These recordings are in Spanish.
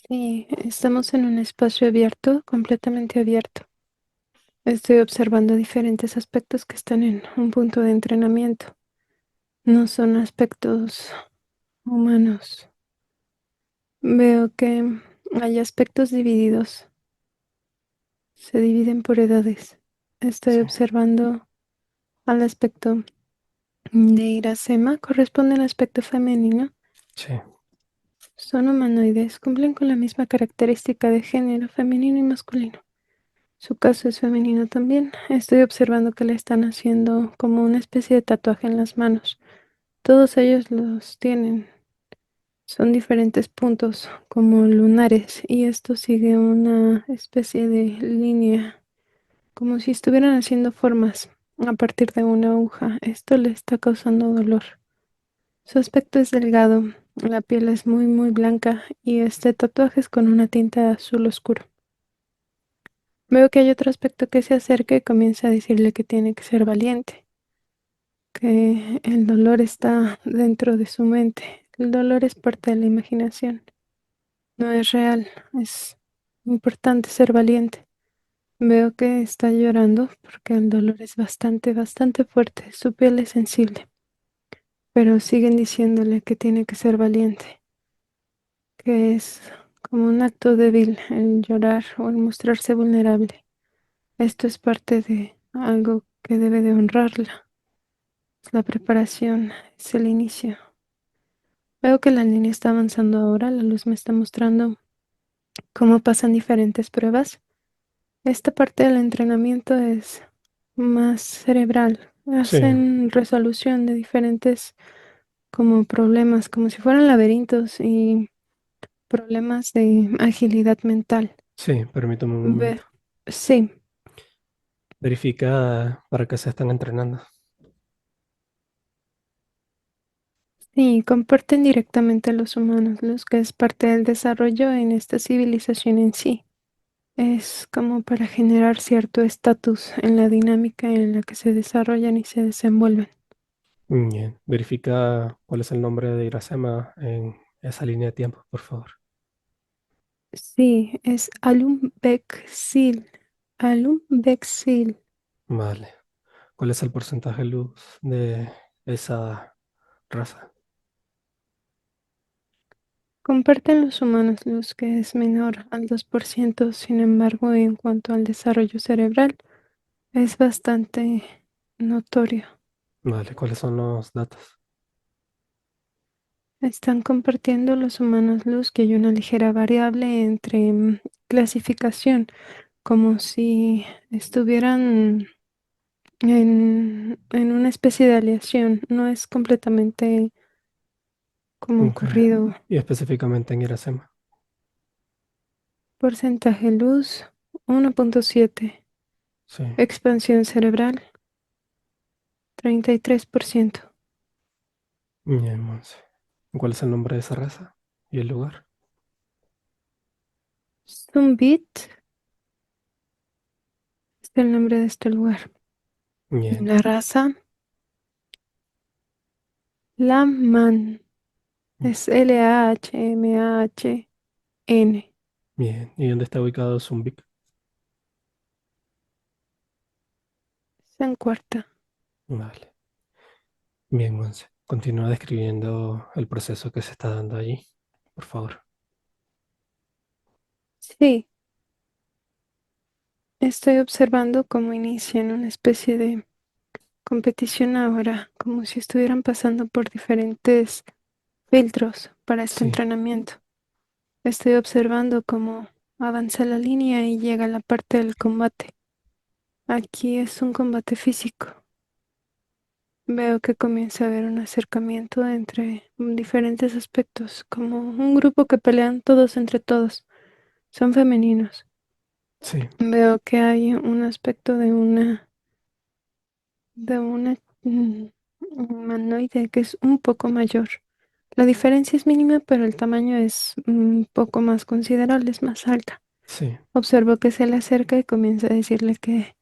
Sí, estamos en un espacio abierto, completamente abierto. Estoy observando diferentes aspectos que están en un punto de entrenamiento. No son aspectos humanos. Veo que hay aspectos divididos. Se dividen por edades. Estoy Sí, observando al aspecto de Iracema. Corresponde al aspecto femenino. sí, Son humanoides. Cumplen con la misma característica de género femenino y masculino. Su caso es femenino también. Estoy observando que le están haciendo como una especie de tatuaje en las manos. Todos ellos los tienen. Son diferentes puntos como lunares y esto sigue una especie de línea, como si estuvieran haciendo formas a partir de una aguja. Esto le está causando dolor. Su aspecto es delgado, la piel es muy blanca y este tatuaje es con una tinta azul oscuro. Veo que hay otro aspecto que se acerca y comienza a decirle que tiene que ser valiente, que el dolor está dentro de su mente. El dolor es parte de la imaginación, no es real, es importante ser valiente. Veo que está llorando porque el dolor es bastante fuerte, su piel es sensible, pero siguen diciéndole que tiene que ser valiente, que es como un acto débil el llorar o el mostrarse vulnerable. Esto es parte de algo que debe de honrarla. La preparación es el inicio. Veo que la línea está avanzando ahora, la luz me está mostrando cómo pasan diferentes pruebas. Esta parte del entrenamiento es más cerebral. sí, Hacen resolución de diferentes como problemas, como si fueran laberintos y problemas de agilidad mental. sí, permítame un Ve, momento. sí, Verifica para qué se están entrenando. sí, comparten directamente a los humanos, los que es parte del desarrollo en esta civilización en sí. Es como para generar cierto estatus en la dinámica en la que se desarrollan y se desenvuelven. Bien, verifica cuál es el nombre de Iracema en esa línea de tiempo, por favor. Sí, es Alum Bexil. Alum Bexil. Vale. ¿Cuál es el porcentaje de luz de esa raza? Comparten los humanos luz que es menor al 2%. Sin embargo, en cuanto al desarrollo cerebral, es bastante notorio. Vale, ¿cuáles son los datos? Están compartiendo los humanos luz que hay una ligera variable entre clasificación, como si estuvieran en una especie de aleación. No es completamente como Ok. ocurrido. Y específicamente en Iracema. Porcentaje luz 1,7. Sí. Expansión cerebral 33%. Bien, Monse. ¿Cuál es el nombre de esa raza y el lugar? Zumbit es el nombre de este lugar. Bien, La raza Lamman es Lahmahn. bien. ¿Y dónde está ubicado Zumbic? Es en cuarta. Vale. Bien, Monse. Continúa describiendo el proceso que se está dando allí, por favor. Sí, estoy observando cómo inician una especie de competición ahora, como si estuvieran pasando por diferentes filtros para este Sí, entrenamiento. Estoy observando cómo avanza la línea y llega la parte del combate. Aquí es un combate físico. Veo que comienza a haber un acercamiento entre diferentes aspectos, como un grupo que pelean todos entre todos. Son femeninos. sí, Veo que hay un aspecto de una humanoide que es un poco mayor. La diferencia es mínima, pero el tamaño es un poco más considerable, es más alta. sí, Observo que se le acerca y comienza a decirle que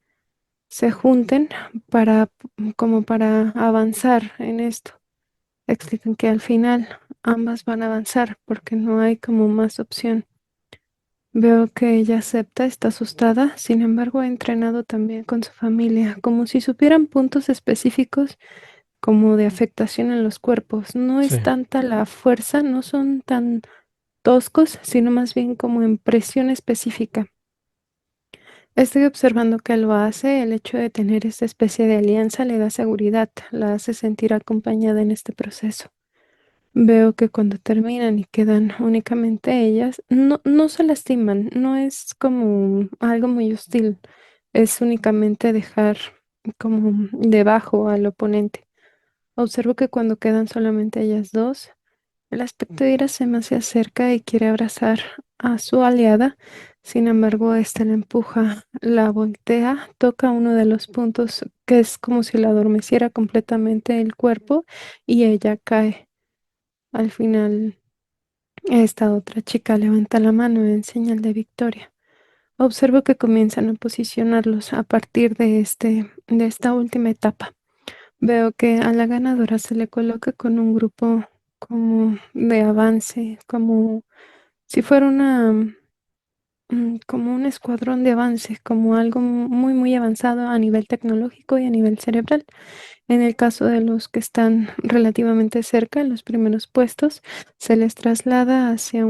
se junten para, como para avanzar en esto. Explican que al final ambas van a avanzar porque no hay como más opción. Veo que ella acepta, está asustada, sin embargo ha entrenado también con su familia, como si supieran puntos específicos como de afectación en los cuerpos. No Sí, es tanta la fuerza, no son tan toscos, sino más bien como en presión específica. Estoy observando que lo hace, el hecho de tener esta especie de alianza le da seguridad, la hace sentir acompañada en este proceso. Veo que cuando terminan y quedan únicamente ellas, no se lastiman, no es como algo muy hostil, es únicamente dejar como debajo al oponente. Observo que cuando quedan solamente ellas dos, el aspecto de Ira se acerca y quiere abrazar a su aliada. Sin embargo, esta la empuja, la voltea, toca uno de los puntos que es como si la adormeciera completamente el cuerpo y ella cae. Al final, esta otra chica levanta la mano en señal de victoria. Observo que comienzan a posicionarlos a partir de esta última etapa. Veo que a la ganadora se le coloca con un grupo como de avance, como si fuera como un escuadrón de avance, como algo muy avanzado a nivel tecnológico y a nivel cerebral. En el caso de los que están relativamente cerca, en los primeros puestos, se les traslada hacia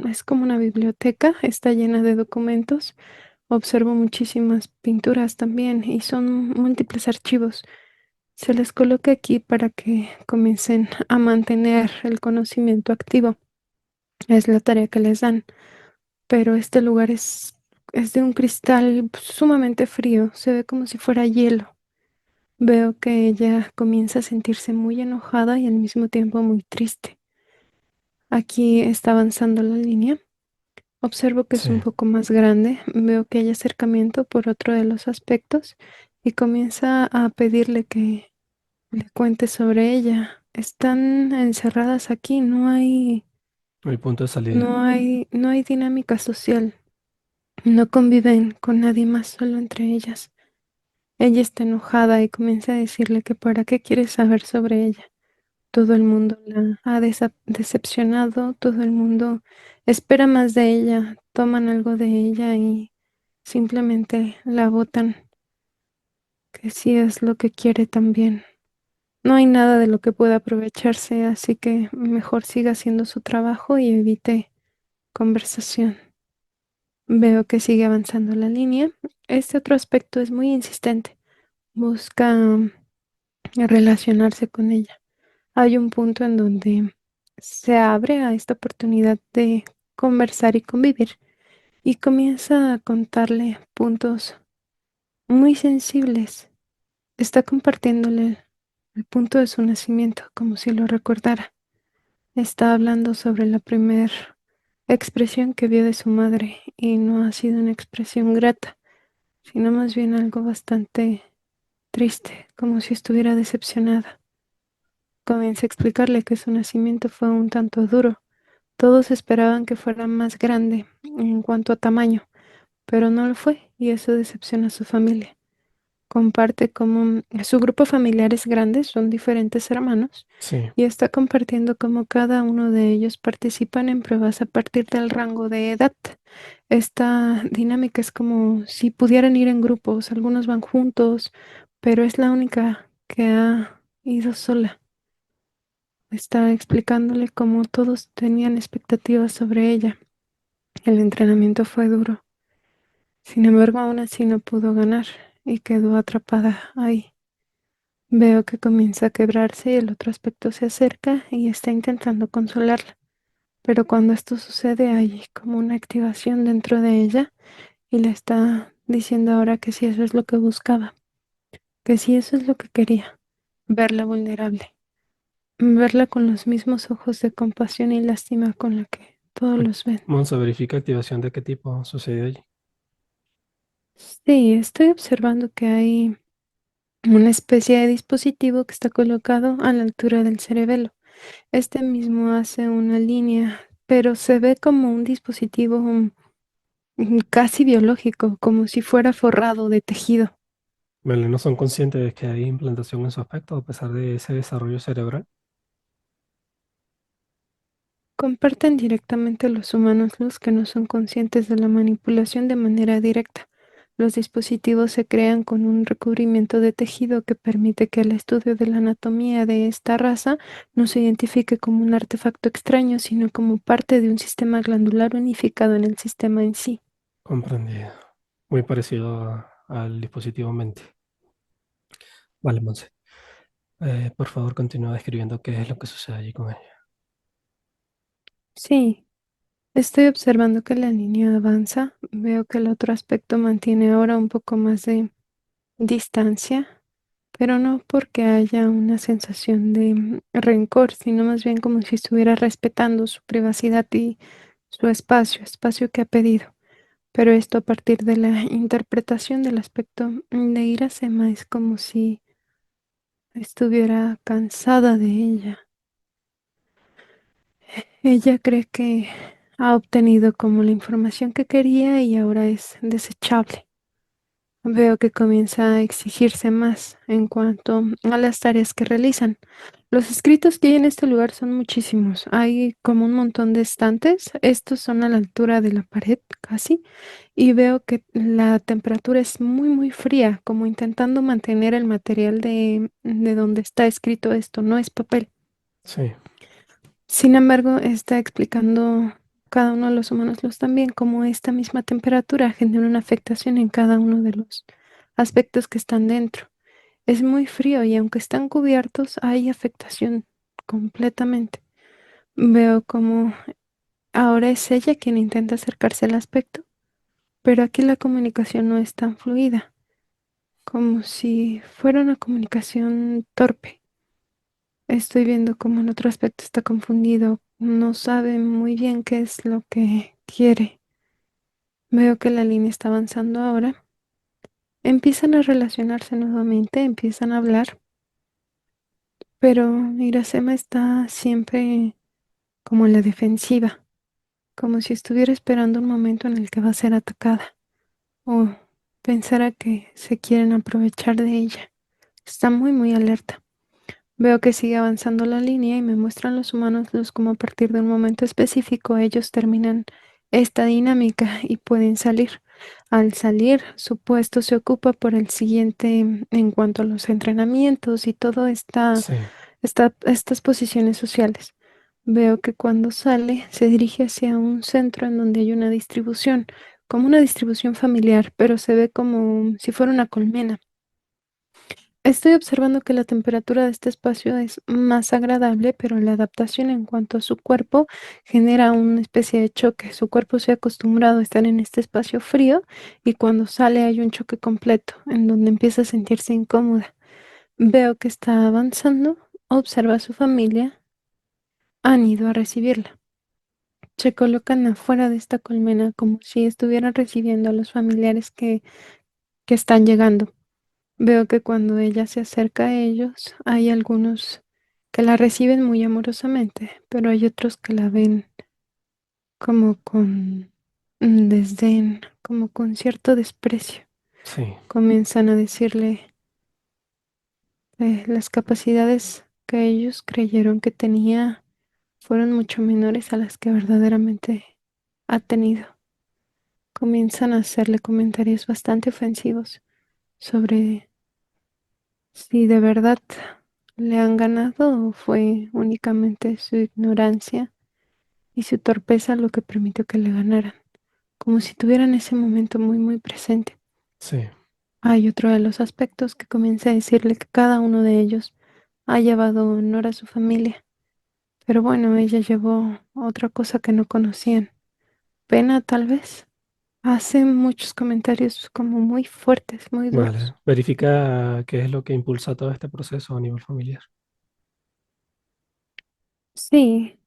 es como una biblioteca, está llena de documentos. Observo muchísimas pinturas también y son múltiples archivos. Se les coloca aquí para que comiencen a mantener el conocimiento activo. Es la tarea que les dan, pero este lugar es de un cristal sumamente frío, se ve como si fuera hielo. Veo que ella comienza a sentirse muy enojada y al mismo tiempo muy triste. Aquí está avanzando la línea. Observo que es sí. un poco más grande. Veo que hay acercamiento por otro de los aspectos y comienza a pedirle que le cuente sobre ella. Están encerradas aquí, No hay punto de salida. no hay dinámica social. No conviven con nadie más, solo entre ellas. Ella está enojada y comienza a decirle que para qué quiere saber sobre ella. Todo el mundo la ha decepcionado, todo el mundo espera más de ella, toman algo de ella y simplemente la botan, que sí es lo que quiere también. No hay nada de lo que pueda aprovecharse, así que mejor siga haciendo su trabajo y evite conversación. Veo que sigue avanzando la línea. Este otro aspecto es muy insistente. Busca relacionarse con ella. Hay un punto en donde se abre a esta oportunidad de conversar y convivir y comienza a contarle puntos muy sensibles. Está compartiéndole el punto de su nacimiento como si lo recordara. Está hablando sobre la primera expresión que vio de su madre y no ha sido una expresión grata, sino más bien algo bastante triste, como si estuviera decepcionada. Comienza a explicarle que su nacimiento fue un tanto duro. Todos esperaban que fuera más grande en cuanto a tamaño, pero no lo fue y eso decepciona a su familia. Comparte cómo su grupo familiar es grande, son diferentes hermanos, Sí, y está compartiendo cómo cada uno de ellos participan en pruebas a partir del rango de edad. Esta dinámica es como si pudieran ir en grupos, algunos van juntos, pero es la única que ha ido sola. Está explicándole cómo todos tenían expectativas sobre ella. El entrenamiento fue duro. Sin embargo, aún así no pudo ganar y quedó atrapada ahí. Veo que comienza a quebrarse y el otro aspecto se acerca y está intentando consolarla. Pero cuando esto sucede hay como una activación dentro de ella y le está diciendo ahora que si eso es lo que buscaba, que si eso es lo que quería, verla vulnerable, verla con los mismos ojos de compasión y lástima con la que todos los ven. Monza, verifica activación de qué tipo sucedió allí. Sí, estoy observando que hay una especie de dispositivo que está colocado a la altura del cerebelo. Este mismo hace una línea, pero se ve como un dispositivo casi biológico, como si fuera forrado de tejido. Vale, no son conscientes de que hay implantación en su aspecto a pesar de ese desarrollo cerebral. Comparten directamente los humanos los que no son conscientes de la manipulación de manera directa. Los dispositivos se crean con un recubrimiento de tejido que permite que el estudio de la anatomía de esta raza no se identifique como un artefacto extraño, sino como parte de un sistema glandular unificado en el sistema en sí. Comprendido. Muy parecido al dispositivo mente. Vale, Monse. Por favor, continúa describiendo qué es lo que sucede allí con ella. Sí, estoy observando que la línea avanza. Veo que el otro aspecto mantiene ahora un poco más de distancia, pero no porque haya una sensación de rencor, sino más bien como si estuviera respetando su privacidad y su espacio que ha pedido. Pero esto a partir de la interpretación del aspecto de Irasema es como si estuviera cansada de ella. Ella cree que ha obtenido como la información que quería y ahora es desechable. Veo que comienza a exigirse más en cuanto a las tareas que realizan. Los escritos que hay en este lugar son muchísimos. Hay como un montón de estantes. Estos son a la altura de la pared casi. Y veo que la temperatura es muy, muy fría, como intentando mantener el material de donde está escrito esto. No es papel. Sí, Sin embargo, está explicando cada uno de los humanos los también cómo esta misma temperatura genera una afectación en cada uno de los aspectos que están dentro. Es muy frío y aunque están cubiertos, hay afectación completamente. Veo como ahora es ella quien intenta acercarse al aspecto, pero aquí la comunicación no es tan fluida, como si fuera una comunicación torpe. Estoy viendo cómo el otro aspecto está confundido, no sabe muy bien qué es lo que quiere. Veo que la línea está avanzando ahora. Empiezan a relacionarse nuevamente, empiezan a hablar, pero Iracema está siempre como en la defensiva, como si estuviera esperando un momento en el que va a ser atacada o pensara que se quieren aprovechar de ella. Está muy, muy alerta. Veo que sigue avanzando la línea y me muestran los humanos luz como a partir de un momento específico ellos terminan esta dinámica y pueden salir. Al salir, su puesto se ocupa por el siguiente en cuanto a los entrenamientos y todo sí, estas posiciones sociales. Veo que cuando sale se dirige hacia un centro en donde hay una distribución, como una distribución familiar, pero se ve como si fuera una colmena. Estoy observando que la temperatura de este espacio es más agradable, pero la adaptación en cuanto a su cuerpo genera una especie de choque. Su cuerpo se ha acostumbrado a estar en este espacio frío y cuando sale hay un choque completo en donde empieza a sentirse incómoda. Veo que está avanzando, observa a su familia, han ido a recibirla. Se colocan afuera de esta colmena como si estuvieran recibiendo a los familiares que están llegando. Veo que cuando ella se acerca a ellos, hay algunos que la reciben muy amorosamente, pero hay otros que la ven como con desdén, como con cierto desprecio. sí, Comienzan a decirle las capacidades que ellos creyeron que tenía fueron mucho menores a las que verdaderamente ha tenido. Comienzan a hacerle comentarios bastante ofensivos sobre si de verdad le han ganado o fue únicamente su ignorancia y su torpeza lo que permitió que le ganaran, como si tuvieran ese momento muy muy presente. sí. Hay otro de los aspectos que comienza a decirle que cada uno de ellos ha llevado honor a su familia, pero bueno, ella llevó otra cosa que no conocían, pena tal vez. Hace muchos comentarios como muy fuertes, muy Vale. duros. Verifica qué es lo que impulsa todo este proceso a nivel familiar. Sí,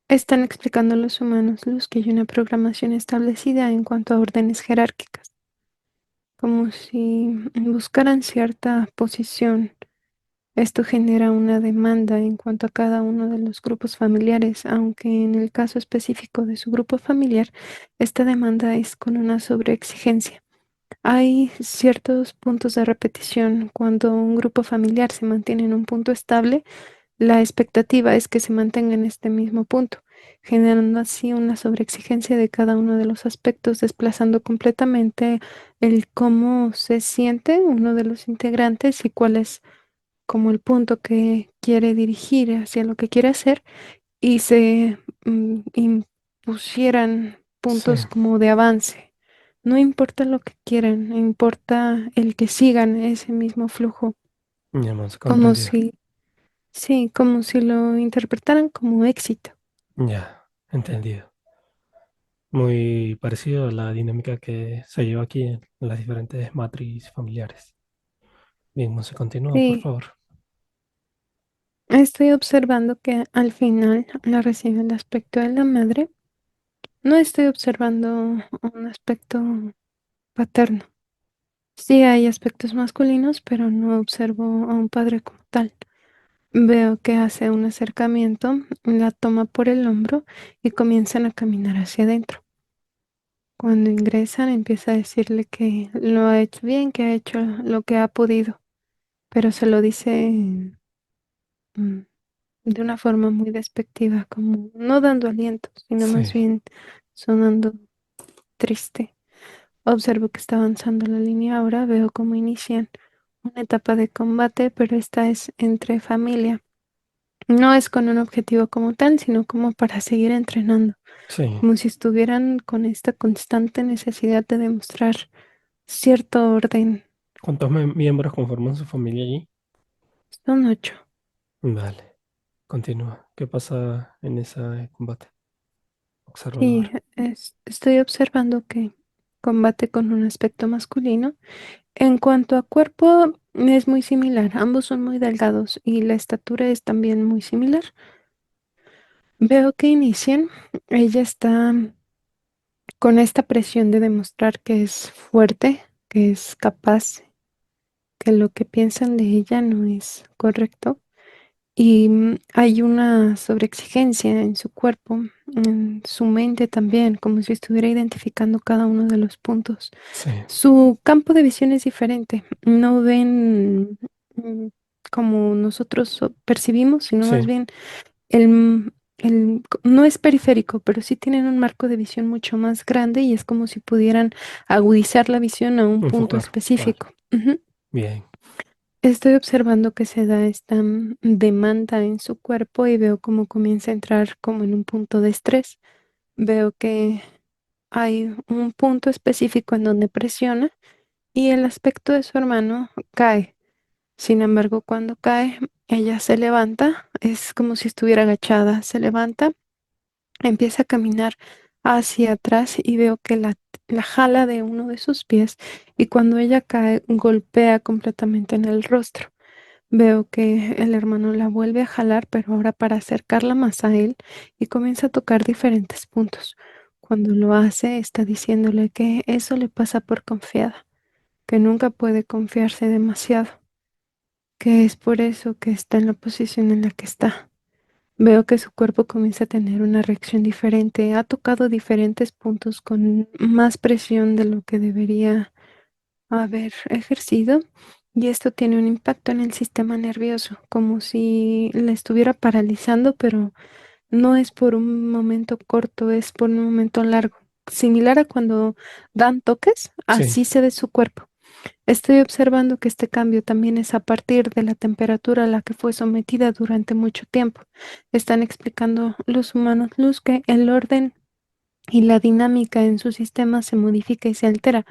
están explicando a los humanos luz que hay una programación establecida en cuanto a órdenes jerárquicas, como si buscaran cierta posición. Esto genera una demanda en cuanto a cada uno de los grupos familiares, aunque en el caso específico de su grupo familiar, esta demanda es con una sobreexigencia. Hay ciertos puntos de repetición. Cuando un grupo familiar se mantiene en un punto estable, La expectativa es que se mantenga en este mismo punto, generando así una sobreexigencia de cada uno de los aspectos, desplazando completamente el cómo se siente uno de los integrantes y cuál es como el punto que quiere dirigir hacia lo que quiere hacer y se impusieran Sí, puntos como de avance. No importa lo que quieran, importa el que sigan ese mismo flujo, ya hemos como comprendido. si, sí, como si lo interpretaran como éxito. Ya, entendido. Muy parecido a la dinámica que se lleva aquí en las diferentes matrices familiares. Bien, se continúa, por Sí, favor. estoy observando que al final la recibe el aspecto de la madre. No estoy observando un aspecto paterno. Sí hay aspectos masculinos, pero no observo a un padre como tal. Veo que hace un acercamiento, la toma por el hombro y comienzan a caminar hacia adentro. Cuando ingresan, empieza a decirle que lo ha hecho bien, que ha hecho lo que ha podido, pero se lo dice mm, de una forma muy despectiva, como no dando aliento, sino más Sí, bien sonando triste. Observo que está avanzando la línea ahora, veo cómo inician una etapa de combate, pero esta es entre familia. No es con un objetivo como tal, sino como para seguir entrenando, sí. como si estuvieran con esta constante necesidad de demostrar cierto orden. ¿Cuántos miembros conforman su familia allí? Son 8. Vale, continúa. ¿Qué pasa en ese combate? Obsérvalo Sí, ahora. estoy observando que combate con un aspecto masculino. En cuanto a cuerpo, es muy similar. Ambos son muy delgados y la estatura es también muy similar. Veo que inician. Ella está con esta presión de demostrar que es fuerte, que es capaz, que lo que piensan de ella no es correcto. Y hay una sobreexigencia en su cuerpo, en su mente también, como si estuviera identificando cada uno de los puntos. Sí, Su campo de visión es diferente. No ven como nosotros percibimos, sino más sí, bien no es periférico, pero sí tienen un marco de visión mucho más grande y es como si pudieran agudizar la visión a un punto enfocar. Vale, específico. Ujú. bien. Estoy observando que se da esta demanda en su cuerpo y veo cómo comienza a entrar como en un punto de estrés. Veo que hay un punto específico en donde presiona y el aspecto de su hermano cae. Sin embargo, cuando cae, ella se levanta, es como si estuviera agachada, se levanta, empieza a caminar hacia atrás y veo que la jala de uno de sus pies y cuando ella cae, golpea completamente en el rostro. Veo que el hermano la vuelve a jalar, pero ahora para acercarla más a él y comienza a tocar diferentes puntos. Cuando lo hace, está diciéndole que eso le pasa por confiada, que nunca puede confiarse demasiado, que es por eso que está en la posición en la que está. Veo que su cuerpo comienza a tener una reacción diferente, ha tocado diferentes puntos con más presión de lo que debería haber ejercido y esto tiene un impacto en el sistema nervioso, como si la estuviera paralizando, pero no es por un momento corto, es por un momento largo. Similar a cuando dan toques, Sí, así se ve su cuerpo. Estoy observando que este cambio también es a partir de la temperatura a la que fue sometida durante mucho tiempo. Están explicando los humanos luz que el orden y la dinámica en su sistema se modifica y se altera.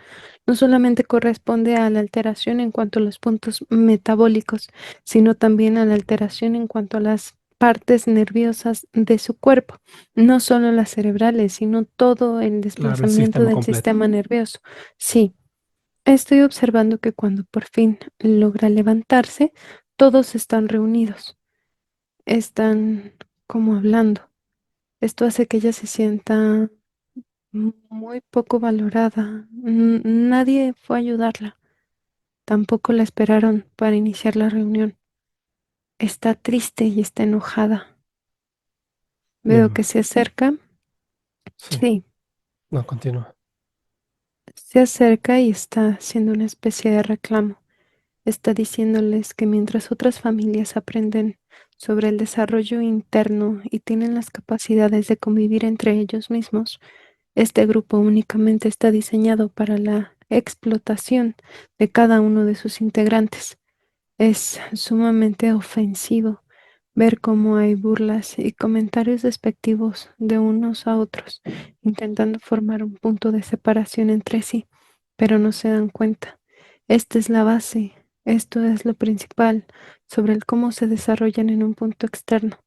No solamente corresponde a la alteración en cuanto a los puntos metabólicos, sino también a la alteración en cuanto a las partes nerviosas de su cuerpo, no solo las cerebrales, sino todo el claro, el desplazamiento sistema del completo. sistema nervioso. Sí, estoy observando que cuando por fin logra levantarse, todos están reunidos, están como hablando. Esto hace que ella se sienta muy poco valorada. Nadie fue a ayudarla. Tampoco la esperaron para iniciar la reunión. Está triste y está enojada. Veo Bien, que se acerca. sí. Sí, No, continúa. se acerca y está haciendo una especie de reclamo. Está diciéndoles que mientras otras familias aprenden sobre el desarrollo interno y tienen las capacidades de convivir entre ellos mismos, este grupo únicamente está diseñado para la explotación de cada uno de sus integrantes. Es sumamente ofensivo ver cómo hay burlas y comentarios despectivos de unos a otros, intentando formar un punto de separación entre sí, pero no se dan cuenta. Esta es la base, esto es lo principal sobre el cómo se desarrollan en un punto externo.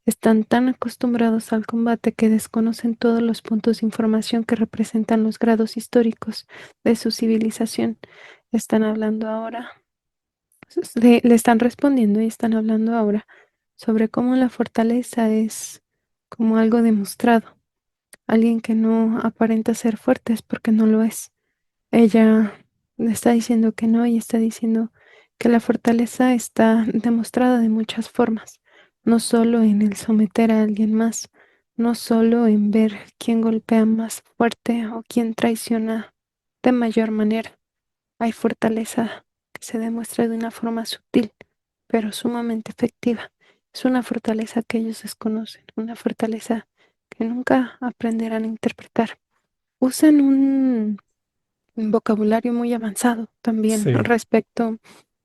Están tan acostumbrados al combate que desconocen todos los puntos de información que representan los grados históricos de su civilización. Están hablando ahora le están respondiendo y están hablando ahora sobre cómo la fortaleza es como algo demostrado. Alguien que no aparenta ser fuerte es porque no lo es. Ella le está diciendo que no y está diciendo que la fortaleza está demostrada de muchas formas, no solo en el someter a alguien más, no solo en ver quién golpea más fuerte o quién traiciona de mayor manera. Hay fortaleza que se demuestra de una forma sutil, pero sumamente efectiva. Es una fortaleza que ellos desconocen, una fortaleza que nunca aprenderán a interpretar. Usan un vocabulario muy avanzado también Sí, respecto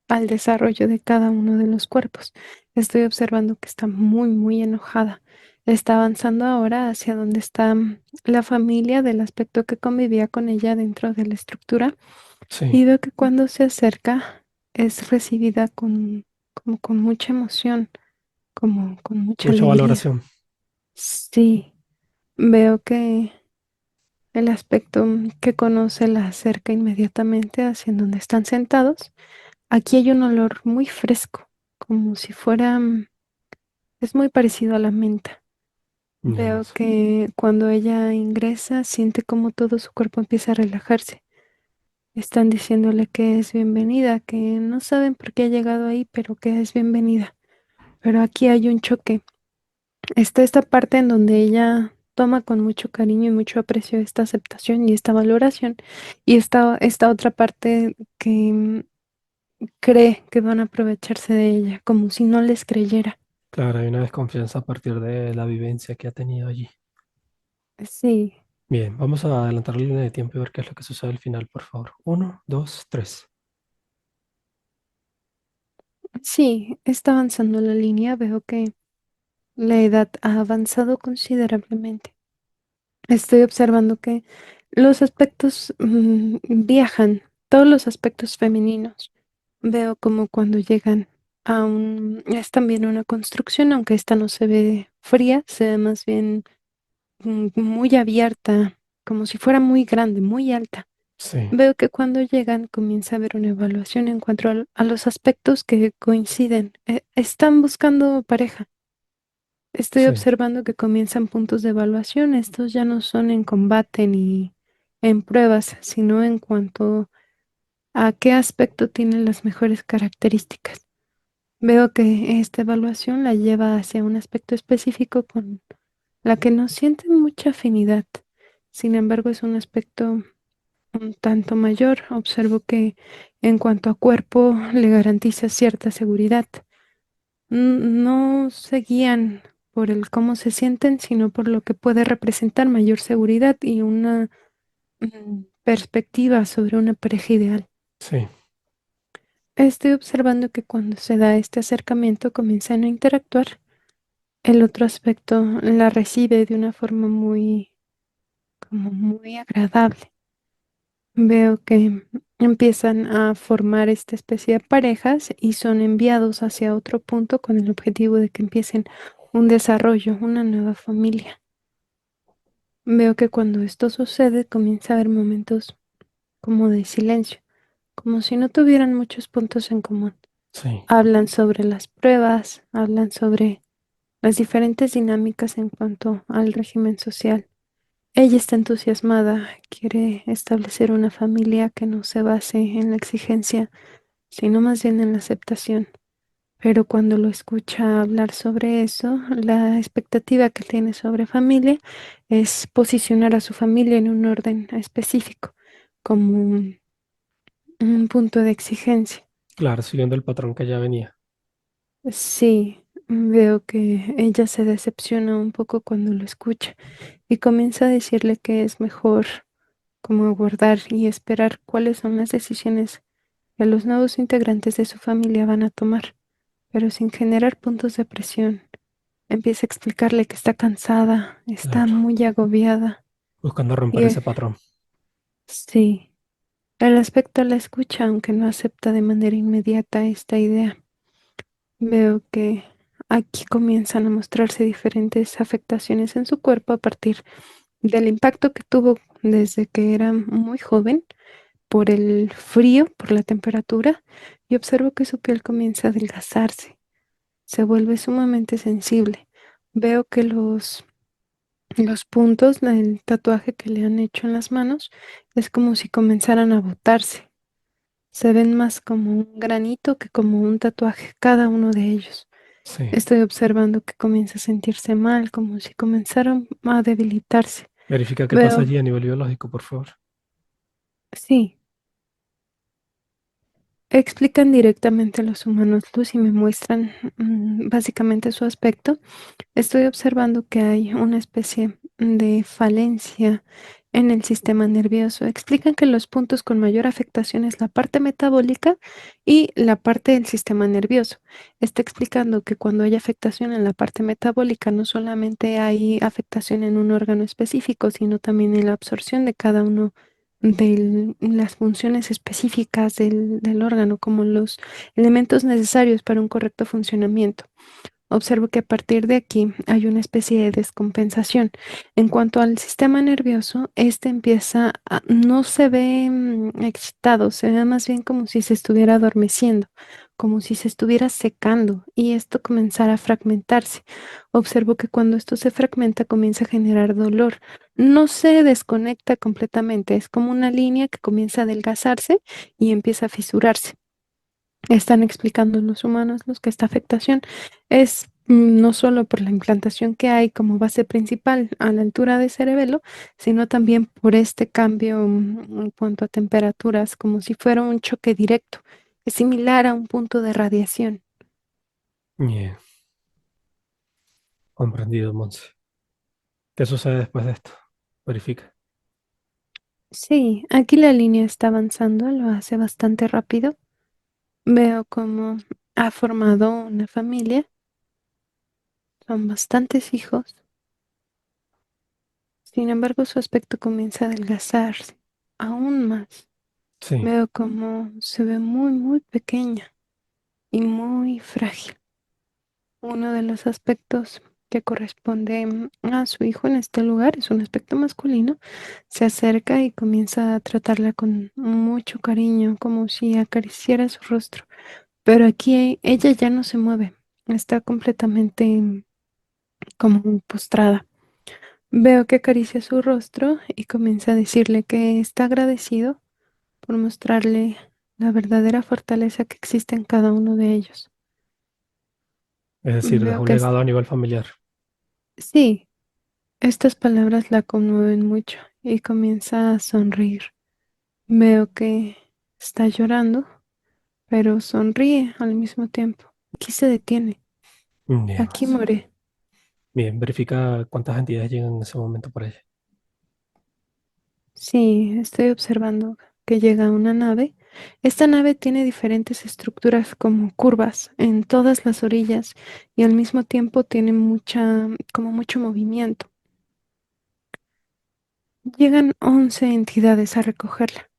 al desarrollo de cada uno de los cuerpos. Estoy observando que está muy, muy enojada. Está avanzando ahora hacia donde está la familia del aspecto que convivía con ella dentro de la estructura sí. y veo que cuando se acerca es recibida como con mucha emoción, como con mucha Mucha alegría. valoración. Sí, veo que el aspecto que conoce la acerca inmediatamente hacia donde están sentados. Aquí hay un olor muy fresco, como si fuera, es muy parecido a la menta. Veo Veamos. que cuando ella ingresa siente como todo su cuerpo empieza a relajarse. Están diciéndole que es bienvenida, que no saben por qué ha llegado ahí, pero que es bienvenida. Pero aquí hay un choque. Está esta parte en donde ella toma con mucho cariño y mucho aprecio esta aceptación y esta valoración. Y esta otra parte que cree que van a aprovecharse de ella, como si no les creyera. Claro, hay una desconfianza a partir de la vivencia que ha tenido allí. Sí, Bien, vamos a adelantar la línea de tiempo y ver qué es lo que sucede al final, por favor. Uno, dos, tres. sí, está avanzando la línea. Veo que la edad ha avanzado considerablemente. Estoy observando que los aspectos viajan, todos los aspectos femeninos. Veo como cuando llegan es también una construcción, aunque esta no se ve fría, se ve más bien muy abierta, como si fuera muy grande, muy alta. Sí, Veo que cuando llegan comienza a haber una evaluación en cuanto a los aspectos que coinciden. Están buscando pareja. Estoy sí, observando que comienzan puntos de evaluación. Estos ya no son en combate ni en pruebas, sino en cuanto a qué aspecto tienen las mejores características. Veo que esta evaluación la lleva hacia un aspecto específico con la que no sienten mucha afinidad. Sin embargo, es un aspecto un tanto mayor. Observo que en cuanto a cuerpo le garantiza cierta seguridad. No se guían por el cómo se sienten, sino por lo que puede representar mayor seguridad y una perspectiva sobre una pareja ideal. sí, Estoy observando que cuando se da este acercamiento comienzan a interactuar. El otro aspecto la recibe de una forma como muy agradable. Veo que empiezan a formar esta especie de parejas y son enviados hacia otro punto con el objetivo de que empiecen un desarrollo, una nueva familia. Veo que cuando esto sucede comienza a haber momentos como de silencio, como si no tuvieran muchos puntos en común. sí, Hablan sobre las pruebas, hablan sobre las diferentes dinámicas en cuanto al régimen social. Ella está entusiasmada, quiere establecer una familia que no se base en la exigencia, sino más bien en la aceptación. Pero cuando lo escucha hablar sobre eso, la expectativa que tiene sobre familia es posicionar a su familia en un orden específico, como un punto de exigencia. Claro, siguiendo el patrón que ya venía. Sí, veo que ella se decepciona un poco cuando lo escucha y comienza a decirle que es mejor como aguardar y esperar cuáles son las decisiones que los nuevos integrantes de su familia van a tomar, pero sin generar puntos de presión. Empieza a explicarle que está cansada, está Claro, muy agobiada buscando romper y ese patrón. sí, el aspecto la escucha aunque no acepta de manera inmediata esta idea. Veo que aquí comienzan a mostrarse diferentes afectaciones en su cuerpo a partir del impacto que tuvo desde que era muy joven por el frío, por la temperatura, y observo que su piel comienza a adelgazarse, se vuelve sumamente sensible. Veo que los puntos, el tatuaje que le han hecho en las manos, es como si comenzaran a botarse. Se ven más como un granito que como un tatuaje, cada uno de ellos. Sí. Estoy observando que comienza a sentirse mal, como si comenzaran a debilitarse. Verifica qué pasa Veo, allí a nivel biológico, por favor. sí, explican directamente a los humanos luz y me muestran básicamente su aspecto. Estoy observando que hay una especie de falencia en el sistema nervioso. Explican que los puntos con mayor afectación es la parte metabólica y la parte del sistema nervioso. Está explicando que cuando hay afectación en la parte metabólica, no solamente hay afectación en un órgano específico, sino también en la absorción de cada uno de las funciones específicas del órgano, como los elementos necesarios para un correcto funcionamiento. Observo que a partir de aquí hay una especie de descompensación. En cuanto al sistema nervioso, este no se ve excitado, se ve más bien como si se estuviera adormeciendo, como si se estuviera secando y esto comenzara a fragmentarse. Observo que cuando esto se fragmenta comienza a generar dolor. No se desconecta completamente, es como una línea que comienza a adelgazarse y empieza a fisurarse. Están explicando los humanos los que esta afectación es no solo por la implantación que hay como base principal a la altura de cerebelo, sino también por este cambio en cuanto a temperaturas, como si fuera un choque directo. Es similar a un punto de radiación. Bien, comprendido, Monse. ¿Qué sucede después de esto? Verifica. Sí, aquí la línea está avanzando, lo hace bastante rápido. Veo cómo ha formado una familia, son bastantes hijos. Sin embargo, su aspecto comienza a adelgazarse aún más. Sí, Veo como se ve muy, muy pequeña y muy frágil. Uno de los aspectos que corresponde a su hijo en este lugar es un aspecto masculino. Se acerca y comienza a tratarla con mucho cariño, como si acariciara su rostro. Pero aquí ella ya no se mueve, está completamente como postrada. Veo que acaricia su rostro y comienza a decirle que está agradecido por mostrarle la verdadera fortaleza que existe en cada uno de ellos. es decir, deja Veo un que legado a nivel familiar. sí, estas palabras la conmueven mucho y comienza a sonreír. Veo que está llorando, pero sonríe al mismo tiempo. Aquí se detiene, Bien, aquí Monse. muere. Bien, verifica cuántas entidades llegan en ese momento por ella. Sí, estoy observando que llega una nave. Esta nave tiene diferentes estructuras como curvas en todas las orillas y al mismo tiempo tiene como mucho movimiento. Llegan 11 entidades a recogerla.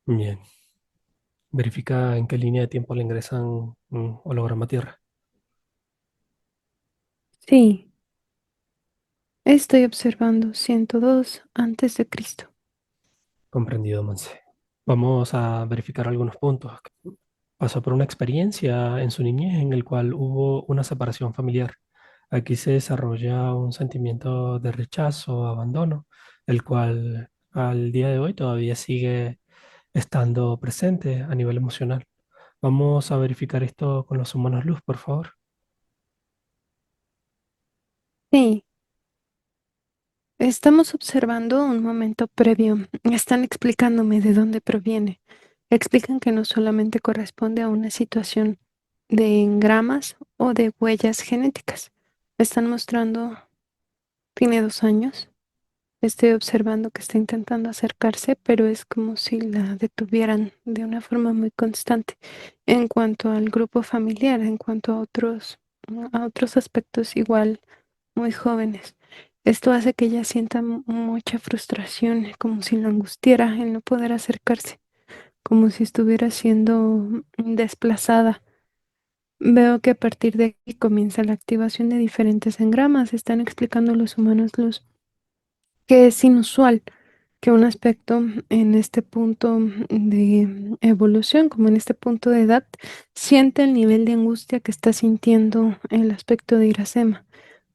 Bien, verifica en qué línea de tiempo le ingresan un holograma a Tierra. Sí, estoy observando 102 antes de Cristo. Comprendido, Monse. Vamos a verificar algunos puntos. Pasó por una experiencia en su niñez en el cual hubo una separación familiar. Aquí se desarrolla un sentimiento de rechazo, abandono, el cual al día de hoy todavía sigue estando presente a nivel emocional. Vamos a verificar esto con los humanos luz, por favor. Sí, estamos observando un momento previo. Están explicándome de dónde proviene. Explican que no solamente corresponde a una situación de engramas o de huellas genéticas. Están mostrando, tiene 2 años. Estoy observando que está intentando acercarse, pero es como si la detuvieran de una forma muy constante. En cuanto al grupo familiar, en cuanto a otros aspectos igual muy jóvenes. Esto hace que ella sienta mucha frustración, como si la angustiara el no poder acercarse, como si estuviera siendo desplazada. Veo que a partir de aquí comienza la activación de diferentes engramas. Están explicando los humanos luz que es inusual que un aspecto en este punto de evolución, como en este punto de edad, siente el nivel de angustia que está sintiendo el aspecto de Iracema,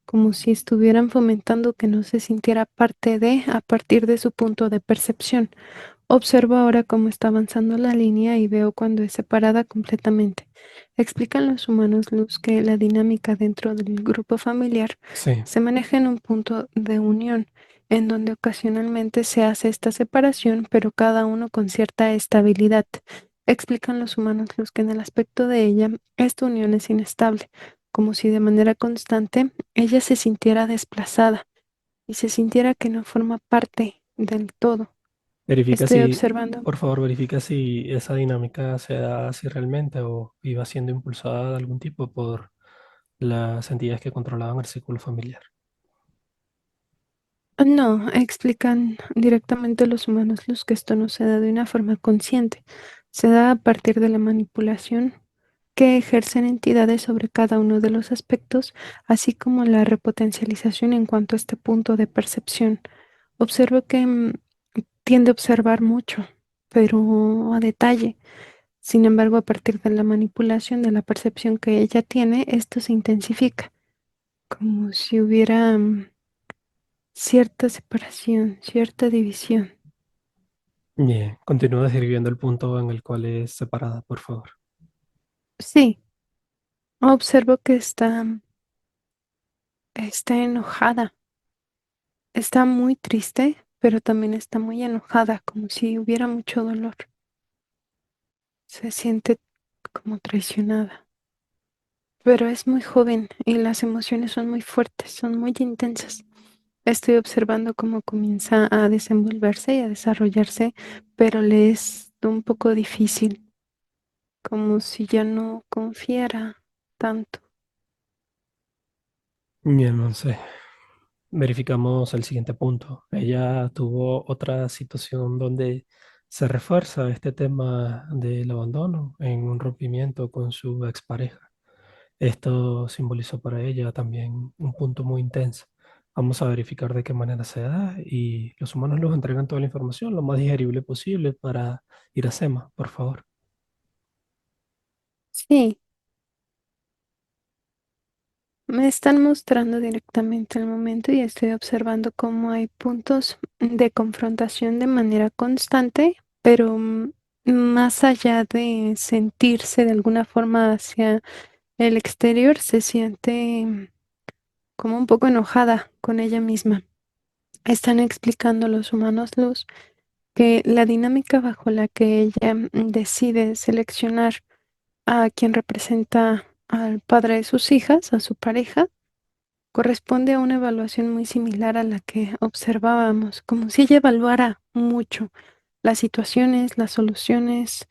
como si estuvieran fomentando que no se sintiera parte de a partir de su punto de percepción. Observo ahora cómo está avanzando la línea y veo cuando es separada completamente. Explican los humanos luz que la dinámica dentro del grupo familiar Sí, se maneja en un punto de unión, en donde ocasionalmente se hace esta separación, pero cada uno con cierta estabilidad. Explican los humanos luz que en el aspecto de ella, esta unión es inestable, como si de manera constante ella se sintiera desplazada y se sintiera que no forma parte del todo. verifica Estoy si, observando. por favor, verifica si esa dinámica se da así realmente o iba siendo impulsada de algún tipo por las entidades que controlaban el círculo familiar. No, explican directamente los humanos los que esto no se da de una forma consciente. Se da a partir de la manipulación que ejercen entidades sobre cada uno de los aspectos, así como la repotencialización en cuanto a este punto de percepción. Observo que tiende a observar mucho, pero a detalle. Sin embargo, a partir de la manipulación de la percepción que ella tiene, esto se intensifica, como si hubiera cierta separación, cierta división. Bien, continúa describiendo el punto en el cual es separada, por favor. Sí, observo que está enojada, está muy triste, pero también está muy enojada, como si hubiera mucho dolor. Se siente como traicionada, pero es muy joven y las emociones son muy fuertes, son muy intensas. Estoy observando cómo comienza a desenvolverse y a desarrollarse, pero le es un poco difícil, como si ya no confiara tanto. Bien, no sé. Verificamos el siguiente punto. Ella tuvo otra situación donde se refuerza este tema del abandono en un rompimiento con su expareja. Esto simbolizó para ella también un punto muy intenso. Vamos a verificar de qué manera se da y los humanos nos entregan toda la información lo más digerible posible para Iracema, por favor. Sí, me están mostrando directamente el momento y estoy observando cómo hay puntos de confrontación de manera constante, pero más allá de sentirse de alguna forma hacia el exterior, se siente como un poco enojada con ella misma. Están explicando los humanos luz que la dinámica bajo la que ella decide seleccionar a quien representa al padre de sus hijas, a su pareja, corresponde a una evaluación muy similar a la que observábamos, como si ella evaluara mucho las situaciones, las soluciones.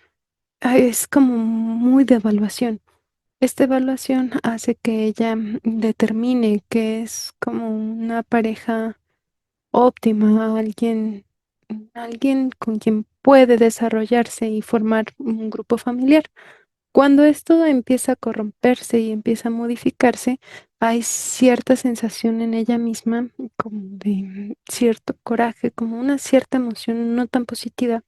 Es como muy de evaluación. Esta evaluación hace que ella determine que es como una pareja óptima, alguien con quien puede desarrollarse y formar un grupo familiar. Cuando esto empieza a corromperse y empieza a modificarse, hay cierta sensación en ella misma, como de cierto coraje, como una cierta emoción no tan positiva,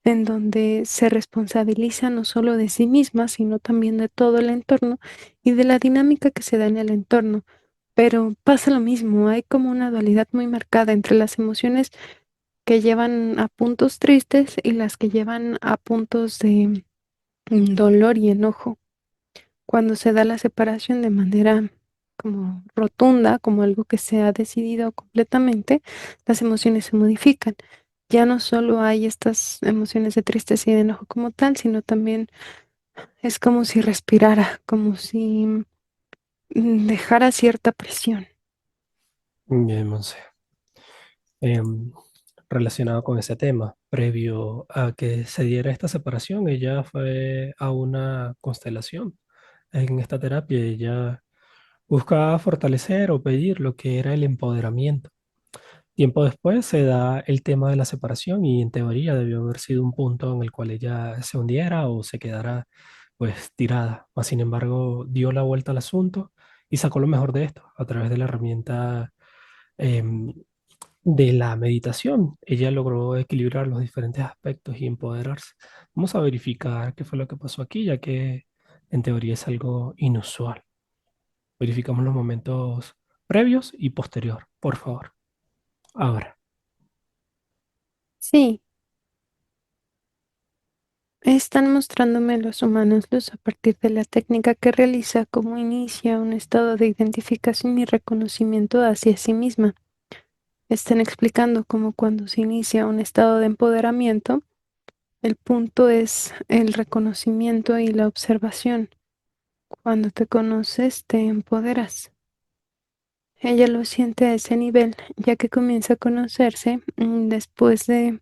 en donde se responsabiliza no solo de sí misma, sino también de todo el entorno y de la dinámica que se da en el entorno. Pero pasa lo mismo, hay como una dualidad muy marcada entre las emociones que llevan a puntos tristes y las que llevan a puntos de dolor y enojo. Cuando se da la separación de manera como rotunda, como algo que se ha decidido completamente, las emociones se modifican. ya no solo hay estas emociones de tristeza y de enojo como tal, sino también es como si respirara, como si dejara cierta presión. Bien, Monse. Em, Relacionado con ese tema, previo a que se diera esta separación, ella fue a una constelación. En esta terapia ella buscaba fortalecer o pedir lo que era el empoderamiento. Tiempo después se da el tema de la separación y en teoría debió haber sido un punto en el cual ella se hundiera o se quedara pues tirada. Mas, sin embargo, dio la vuelta al asunto y sacó lo mejor de esto a través de la herramienta em, de la meditación. Ella logró equilibrar los diferentes aspectos y empoderarse. Vamos a verificar qué fue lo que pasó aquí, ya que en teoría es algo inusual. Verificamos los momentos previos y posterior, por favor. Ahora. Sí, están mostrándome los humanos luz a partir de la técnica que realiza, cómo inicia un estado de identificación y reconocimiento hacia sí misma. Están explicando cómo cuando se inicia un estado de empoderamiento, el punto es el reconocimiento y la observación. Cuando te conoces, te empoderas. Ella lo siente a ese nivel, ya que comienza a conocerse después de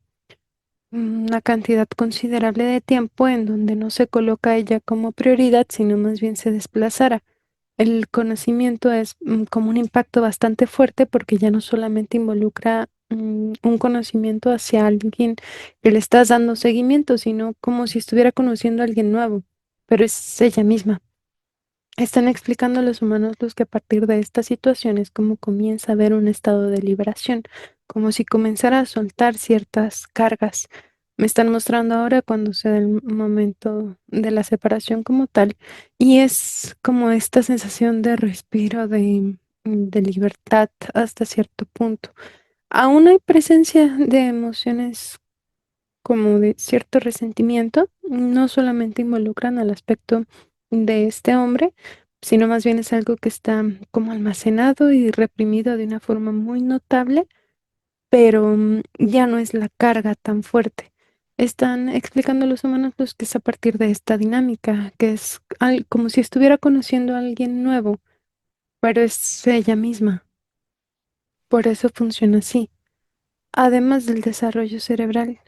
una cantidad considerable de tiempo en donde no se coloca a ella como prioridad, sino más bien se desplazara. El conocimiento es como un impacto bastante fuerte porque ya no solamente involucra un conocimiento hacia alguien que le estás dando seguimiento, sino como si estuviera conociendo a alguien nuevo, pero es ella misma. Están explicando a los humanos los que a partir de estas situaciones como comienza a haber un estado de liberación, como si comenzara a soltar ciertas cargas. Me están mostrando ahora cuando se da el momento de la separación como tal, y es como esta sensación de respiro, de libertad hasta cierto punto. Aún hay presencia de emociones como de cierto resentimiento, no solamente involucran al aspecto de este hombre, sino más bien es algo que está como almacenado y reprimido de una forma muy notable, pero ya no es la carga tan fuerte. Están explicando a los humanos los que es a partir de esta dinámica, que es como si estuviera conociendo a alguien nuevo, pero es ella misma. Por eso funciona así. Además del desarrollo cerebral.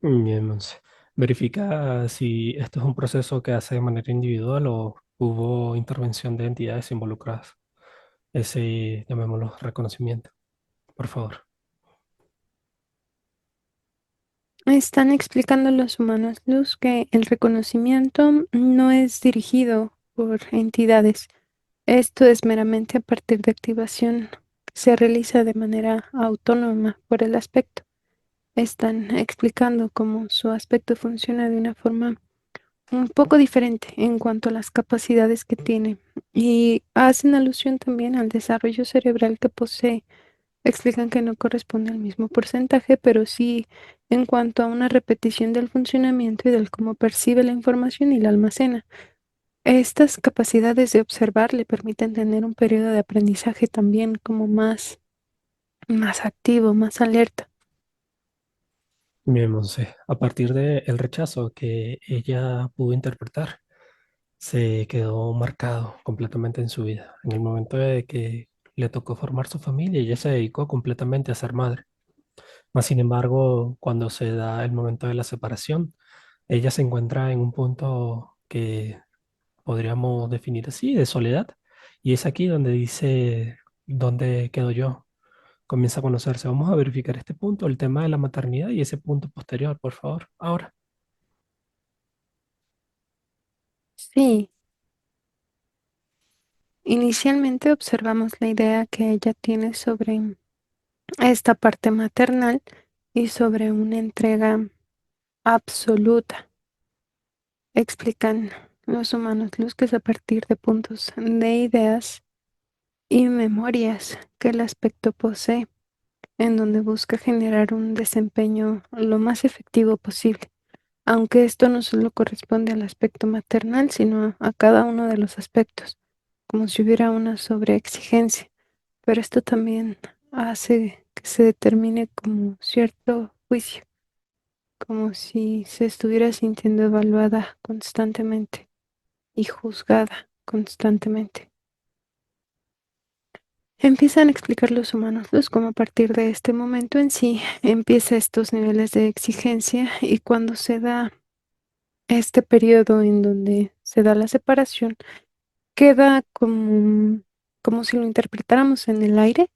Bien, Monse. Verifica si esto es un proceso que hace de manera individual o hubo intervención de entidades involucradas. Ese, llamémoslo, reconocimiento, por favor. Están explicando los humanos luz que el reconocimiento no es dirigido por entidades. Esto es meramente a partir de activación. Se realiza de manera autónoma por el aspecto. Están explicando cómo su aspecto funciona de una forma un poco diferente en cuanto a las capacidades que tiene y hacen alusión también al desarrollo cerebral que posee. Explican que no corresponde al mismo porcentaje, pero sí en cuanto a una repetición del funcionamiento y del cómo percibe la información y la almacena. Estas capacidades de observar le permiten tener un periodo de aprendizaje también como más activo, más alerta. Bien, Monse. A partir del rechazo que ella pudo interpretar, se quedó marcado completamente en su vida. En el momento de que le tocó formar su familia, ella se dedicó completamente a ser madre. Mas, sin embargo, cuando se da el momento de la separación, ella se encuentra en un punto que podríamos definir así, de soledad. Y es aquí donde dice, ¿dónde quedo yo? Comienza a conocerse. Vamos a verificar este punto, el tema de la maternidad y ese punto posterior, por favor. Ahora. Sí, inicialmente observamos la idea que ella tiene sobre esta parte maternal y sobre una entrega absoluta. Explican los humanos luz que es a partir de puntos de ideas y memorias que el aspecto posee, en donde busca generar un desempeño lo más efectivo posible, aunque esto no solo corresponde al aspecto maternal, sino a cada uno de los aspectos, como si hubiera una sobreexigencia, pero esto también hace que se determine como cierto juicio, como si se estuviera sintiendo evaluada constantemente y juzgada constantemente. Empiezan a explicar los humanos luz cómo a partir de este momento en sí empieza estos niveles de exigencia y cuando se da este periodo en donde se da la separación, queda como si lo interpretáramos en el aire,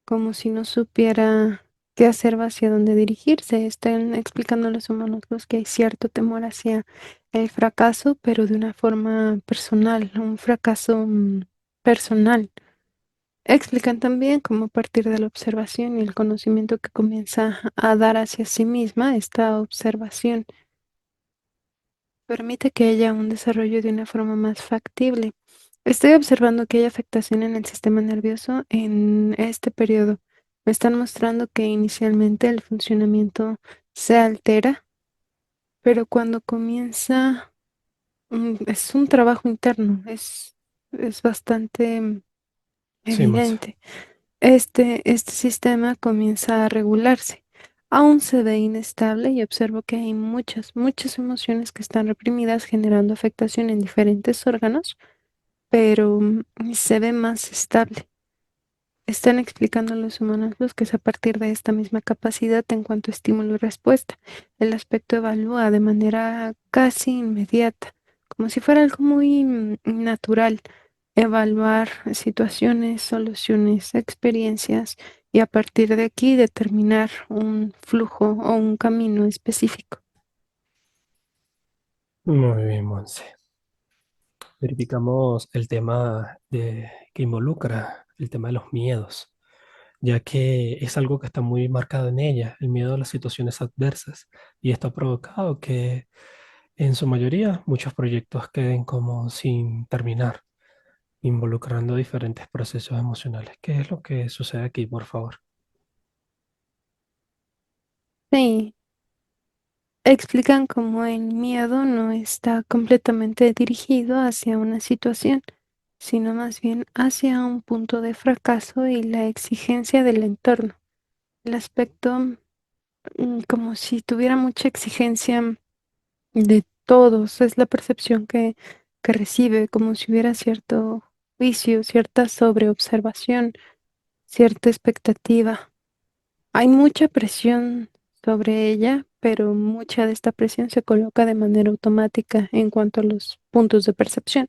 como si no supiera qué hacer o hacia dónde dirigirse. Están explicando a los humanos luz que hay cierto temor hacia el fracaso, pero de una forma personal, un fracaso personal. Explican también cómo a partir de la observación y el conocimiento que comienza a dar hacia sí misma, esta observación permite que haya un desarrollo de una forma más factible. Estoy observando que hay afectación en el sistema nervioso en este periodo. Me están mostrando que inicialmente el funcionamiento se altera, pero cuando comienza, es un trabajo interno, es bastante Sí, Monse. evidente. Este sistema comienza a regularse. Aún se ve inestable y observo que hay muchas emociones que están reprimidas, generando afectación en diferentes órganos, pero se ve más estable. Están explicando a los humanos los que es a partir de esta misma capacidad en cuanto a estímulo y respuesta. El aspecto evalúa de manera casi inmediata, como si fuera algo muy natural, evaluar situaciones, soluciones, experiencias y a partir de aquí determinar un flujo o un camino específico. Muy bien, Monse. Verificamos el tema que involucra el tema de los miedos, ya que es algo que está muy marcado en ella, el miedo a las situaciones adversas, y esto ha provocado que en su mayoría muchos proyectos queden como sin terminar, involucrando diferentes procesos emocionales. ¿Qué es lo que sucede aquí, por favor? Sí, explican cómo el miedo no está completamente dirigido hacia una situación, sino más bien hacia un punto de fracaso y la exigencia del entorno. El aspecto como si tuviera mucha exigencia de todos, es la percepción que recibe, como si hubiera cierto juicio, cierta sobreobservación, cierta expectativa. Hay mucha presión sobre ella, pero mucha de esta presión se coloca de manera automática en cuanto a los puntos de percepción.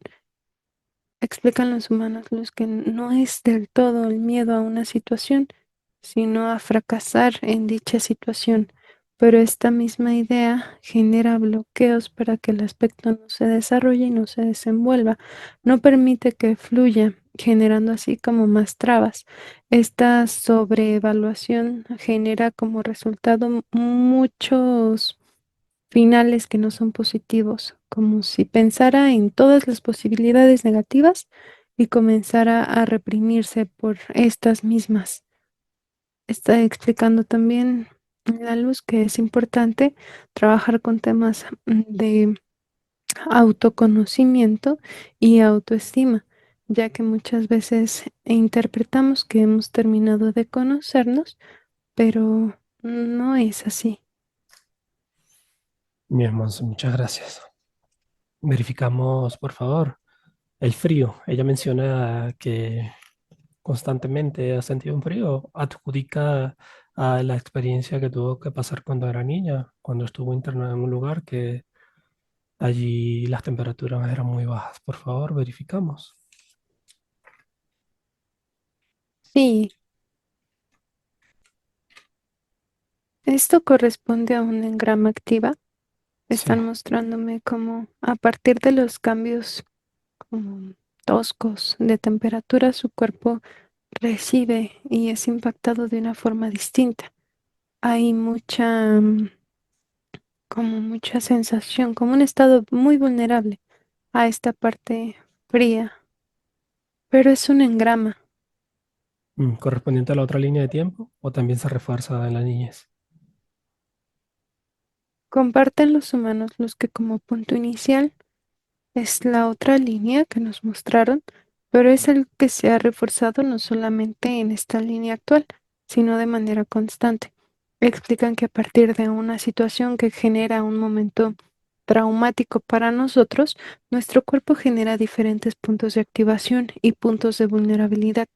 Explican los humanos los que no es del todo el miedo a una situación, sino a fracasar en dicha situación. Pero esta misma idea genera bloqueos para que el aspecto no se desarrolle y no se desenvuelva. No permite que fluya, generando así como más trabas. Esta sobreevaluación genera como resultado muchos finales que no son positivos, como si pensara en todas las posibilidades negativas y comenzara a reprimirse por estas mismas. Está explicando también la luz que es importante trabajar con temas de autoconocimiento y autoestima, ya que muchas veces interpretamos que hemos terminado de conocernos, pero no es así. Bien, Monse, muchas gracias. Verificamos, por favor, el frío. Ella menciona que constantemente ha sentido un frío. Adjudica a la experiencia que tuvo que pasar cuando era niña, cuando estuvo internada en un lugar que allí las temperaturas eran muy bajas. Por favor, verificamos. Sí, esto corresponde a un engrama activa. Sí. Están mostrándome cómo a partir de los cambios como toscos de temperatura, su cuerpo recibe y es impactado de una forma distinta. Hay como mucha sensación, como un estado muy vulnerable a esta parte fría, pero es un engrama. Correspondiente a la otra línea de tiempo o también se refuerza en la niñez. Comparten los humanos los que como punto inicial es la otra línea que nos mostraron, pero es algo que se ha reforzado no solamente en esta línea actual, sino de manera constante. Explican que a partir de una situación que genera un momento traumático para nosotros, nuestro cuerpo genera diferentes puntos de activación y puntos de vulnerabilidad.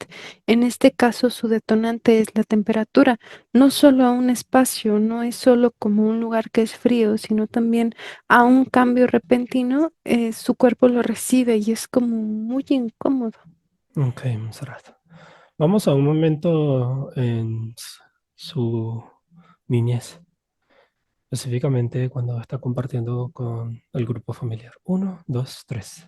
En este caso, su detonante es la temperatura, no solo a un espacio, no es solo como un lugar que es frío, sino también a un cambio repentino, su cuerpo lo recibe y es como muy incómodo. Ok, Montserrat. Vamos a un momento en su niñez, específicamente cuando está compartiendo con el grupo familiar. Uno, dos, tres.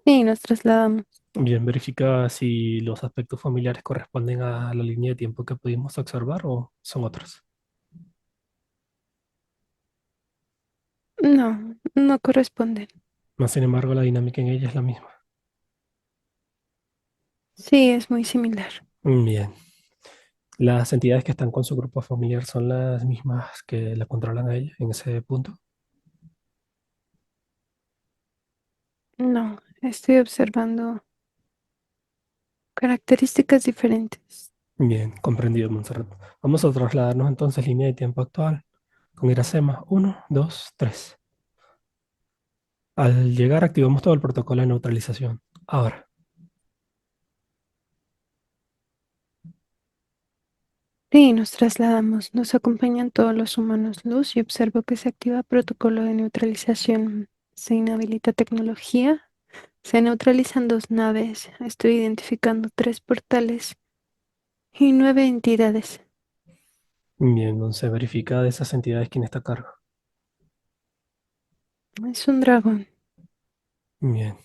Sí, nos trasladamos. Bien, verifica si los aspectos familiares corresponden a la línea de tiempo que pudimos observar o son otros. No, no corresponden. Más sin embargo, la dinámica en ella es la misma. Sí, es muy similar. Bien. Las entidades que están con su grupo familiar son las mismas que la controlan a ella en ese punto. No, estoy observando características diferentes. Bien, comprendido, Montserrat. Vamos a trasladarnos entonces línea de tiempo actual con Iracema. Uno, dos, tres. Al llegar activamos todo el protocolo de neutralización. Ahora. Sí, nos trasladamos. Nos acompañan todos los humanos luz y observo que se activa protocolo de neutralización. Se inhabilita tecnología. Se neutralizan dos naves. Estoy identificando tres portales y nueve entidades. Bien, entonces verifica de esas entidades quién está a cargo. Es un dragón. Bien.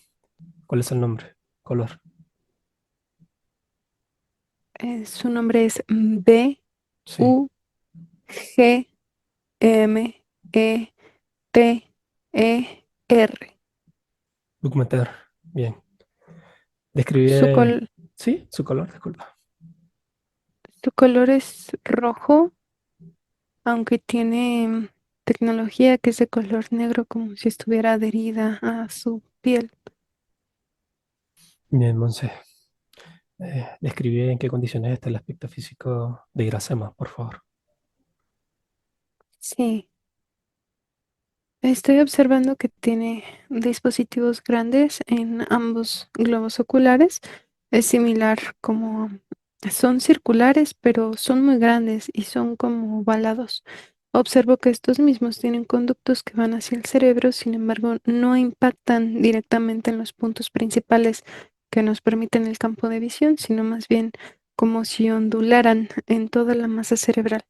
¿Cuál es el nombre? Color. Su nombre es B Sí. U G M E T E R. Bookmeter. Bien. Su Describe. col- Sí, su color, disculpa. su color es rojo, aunque tiene tecnología que es de color negro, como si estuviera adherida a su piel. Bien, Monse. Describe en qué condiciones está el aspecto físico de Iracema, por favor. Sí, estoy observando que tiene dispositivos grandes en ambos globos oculares. Es similar como son circulares, pero son muy grandes y son como ovalados. Observo que estos mismos tienen conductos que van hacia el cerebro, sin embargo, no impactan directamente en los puntos principales que nos permiten el campo de visión, sino más bien como si ondularan en toda la masa cerebral.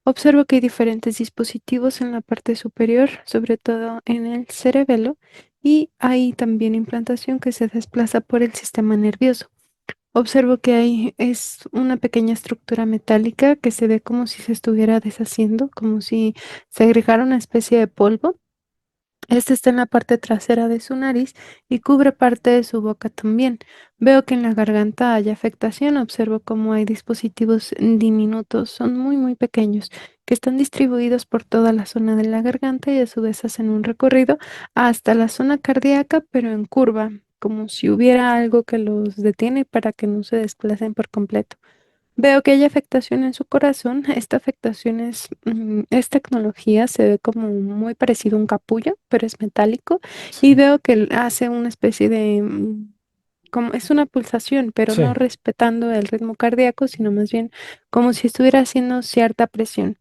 Observo que hay diferentes dispositivos en la parte superior, sobre todo en el cerebelo, y hay también implantación que se desplaza por el sistema nervioso. Observo que hay es una pequeña estructura metálica que se ve como si se estuviera deshaciendo, como si se agregara una especie de polvo. Este está en la parte trasera de su nariz y cubre parte de su boca también. Veo que en la garganta hay afectación. Observo cómo hay dispositivos diminutos, son muy pequeños, que están distribuidos por toda la zona de la garganta y a su vez hacen un recorrido hasta la zona cardíaca, pero en curva, como si hubiera algo que los detiene para que no se desplacen por completo. Veo que hay afectación en su corazón. Esta afectación es tecnología, se ve como muy parecido a un capullo, pero es metálico. Y Sí. veo que él hace una especie de, como es una pulsación, pero Sí. no respetando el ritmo cardíaco, sino más bien como si estuviera haciendo cierta presión.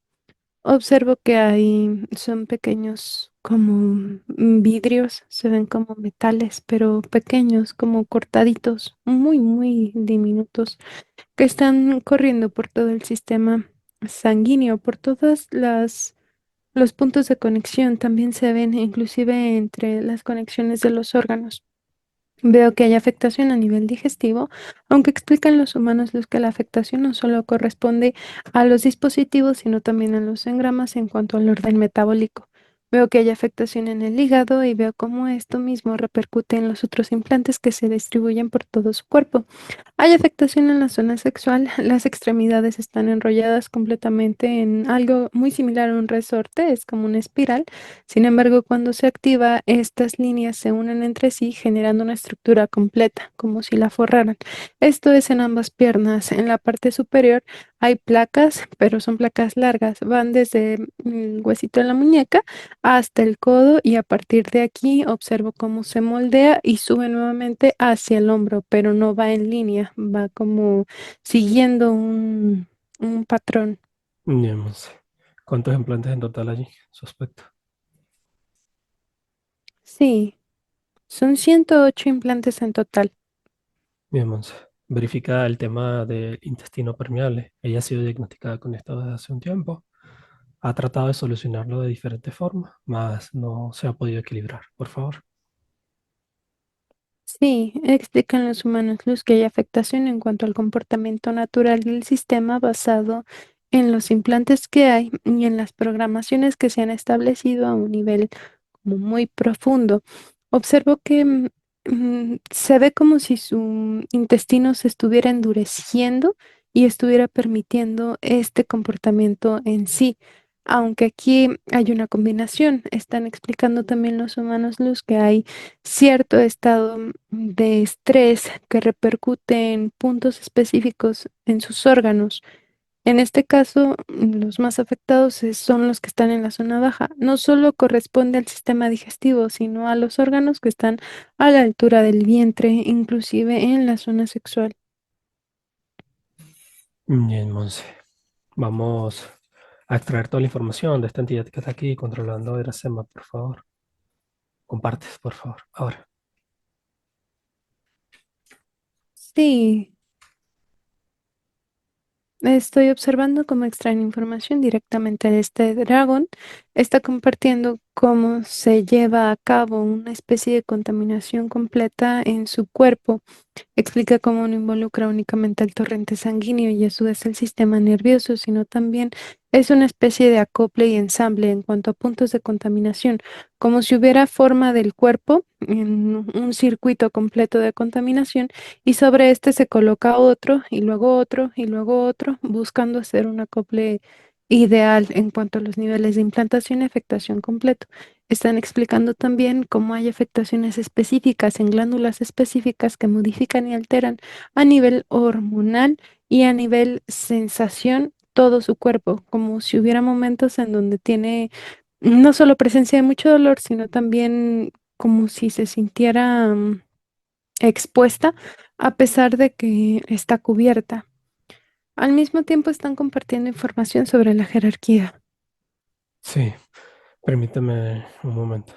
Observo que hay, son pequeños como vidrios, se ven como metales, pero pequeños, como cortaditos, muy diminutos que están corriendo por todo el sistema sanguíneo, por todas las los puntos de conexión también se ven, inclusive entre las conexiones de los órganos. Veo que hay afectación a nivel digestivo, aunque explican los humanos los que la afectación no solo corresponde a los dispositivos, sino también a los engramas en cuanto al orden metabólico. Veo que hay afectación en el hígado y veo cómo esto mismo repercute en los otros implantes que se distribuyen por todo su cuerpo. Hay afectación en la zona sexual, las extremidades están enrolladas completamente en algo muy similar a un resorte, es como una espiral. Sin embargo, cuando se activa, estas líneas se unen entre sí generando una estructura completa, como si la forraran. Esto es en ambas piernas. En la parte superior hay placas, pero son placas largas, van desde el huesito de la muñeca hasta el codo y a partir de aquí observo cómo se moldea y sube nuevamente hacia el hombro, pero no va en línea, va como siguiendo un patrón. Bien, Monse. ¿Cuántos implantes en total allí? Sospecho. Sí, son 108 implantes en total. Bien, Monse. Verifica el tema del intestino permeable. Ella ha sido diagnosticada con esto desde hace un tiempo. Ha tratado de solucionarlo de diferentes formas, mas no se ha podido equilibrar. Por favor. Sí, explican los humanos luz que hay afectación en cuanto al comportamiento natural del sistema basado en los implantes que hay y en las programaciones que se han establecido a un nivel como muy profundo. Observo que se ve como si su intestino se estuviera endureciendo y estuviera permitiendo este comportamiento en sí. Aunque aquí hay una combinación, están explicando también los humanos luz que hay cierto estado de estrés que repercute en puntos específicos en sus órganos. En este caso, los más afectados son los que están en la zona baja. No solo corresponde al sistema digestivo, sino a los órganos que están a la altura del vientre, inclusive en la zona sexual. Bien, Monse. Vamos a extraer toda la información de esta entidad que está aquí controlando Erasema, por favor. Compartes, por favor. Ahora. Sí, estoy observando cómo extraen información directamente de este dragón. Está compartiendo cómo se lleva a cabo una especie de contaminación completa en su cuerpo. Explica cómo no involucra únicamente el torrente sanguíneo y a su vez el sistema nervioso, sino también es una especie de acople y ensamble en cuanto a puntos de contaminación, como si hubiera forma del cuerpo en un circuito completo de contaminación y sobre este se coloca otro y luego otro y luego otro, buscando hacer un acople ideal en cuanto a los niveles de implantación y afectación completo. Están explicando también cómo hay afectaciones específicas en glándulas específicas que modifican y alteran a nivel hormonal y a nivel sensación todo su cuerpo, como si hubiera momentos en donde tiene no solo presencia de mucho dolor, sino también como si se sintiera expuesta a pesar de que está cubierta. Al mismo tiempo están compartiendo información sobre la jerarquía. Sí, permíteme un momento.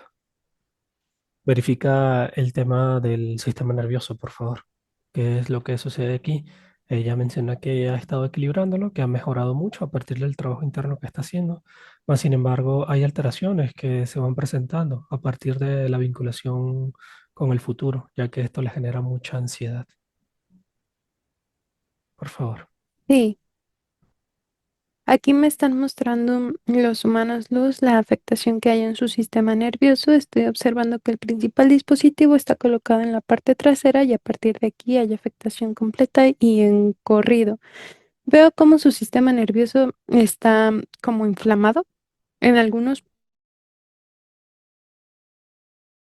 Verifica el tema del sistema nervioso, por favor. ¿Qué es lo que sucede aquí? Ella menciona que ha estado equilibrándolo, que ha mejorado mucho a partir del trabajo interno que está haciendo. Mas, sin embargo, hay alteraciones que se van presentando a partir de la vinculación con el futuro, ya que esto le genera mucha ansiedad. Por favor. Sí. Aquí me están mostrando los humanos luz la afectación que hay en su sistema nervioso. Estoy observando que el principal dispositivo está colocado en la parte trasera y a partir de aquí hay afectación completa y en corrido. Veo cómo su sistema nervioso está como inflamado. En algunos,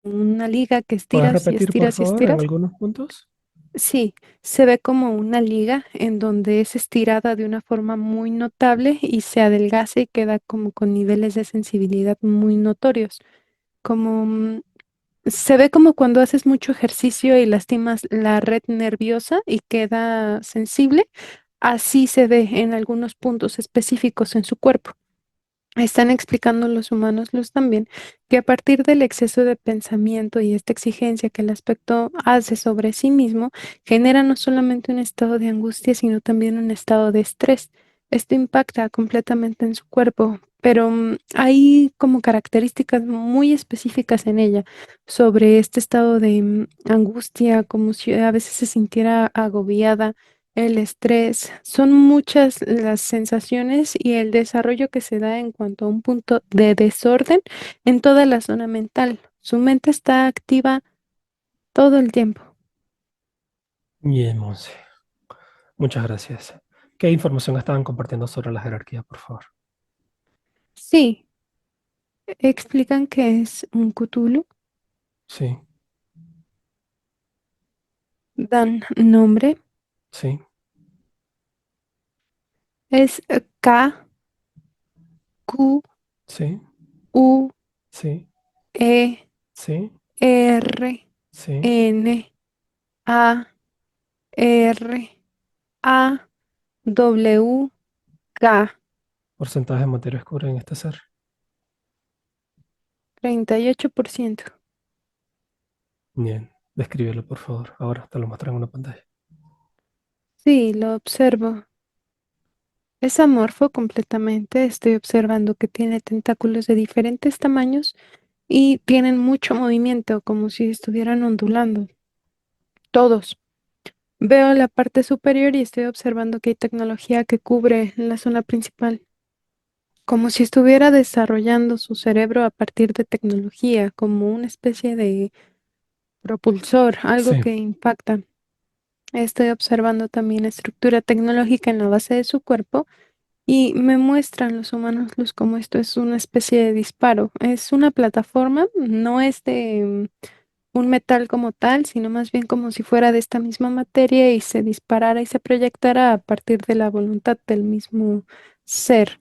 una liga que ¿Puedes estiras y repetir, por estiras y favor, en estiras. algunos puntos? Sí, se ve como una liga en donde es estirada de una forma muy notable y se adelgaza y queda como con niveles de sensibilidad muy notorios. Como se ve como cuando haces mucho ejercicio y lastimas la red nerviosa y queda sensible, así se ve en algunos puntos específicos en su cuerpo. Están explicando los humanos luz también que a partir del exceso de pensamiento y esta exigencia que el aspecto hace sobre sí mismo, genera no solamente un estado de angustia, sino también un estado de estrés. Esto impacta completamente en su cuerpo, pero hay como características muy específicas en ella sobre este estado de angustia, como si a veces se sintiera agobiada. el estrés. Son muchas las sensaciones y el desarrollo que se da en cuanto a un punto de desorden en toda la zona mental. Su mente está activa todo el tiempo. Bien, Monse. Muchas gracias. ¿Qué información estaban compartiendo sobre la jerarquía, por favor? Sí, explican que es un Cthulhu, Sí, dan nombre, sí, es K, Q, sí, U, sí, E, sí, R, sí. N, A, R, A, W, K, Porcentaje de materia oscura en este ser. 38%. Bien, descríbelo, por favor. Ahora te lo muestran en una pantalla. Sí, lo observo. Es amorfo completamente. Estoy observando que tiene tentáculos de diferentes tamaños y tienen mucho movimiento, como si estuvieran ondulando. Todos. Veo la parte superior y estoy observando que hay tecnología que cubre la zona principal, como si estuviera desarrollando su cerebro a partir de tecnología, como una especie de propulsor, algo Sí, que impacta. Estoy observando también estructura tecnológica en la base de su cuerpo y me muestran los humanos luz como esto es una especie de disparo. Es una plataforma, no es de un metal como tal, sino más bien como si fuera de esta misma materia y se disparara y se proyectara a partir de la voluntad del mismo ser.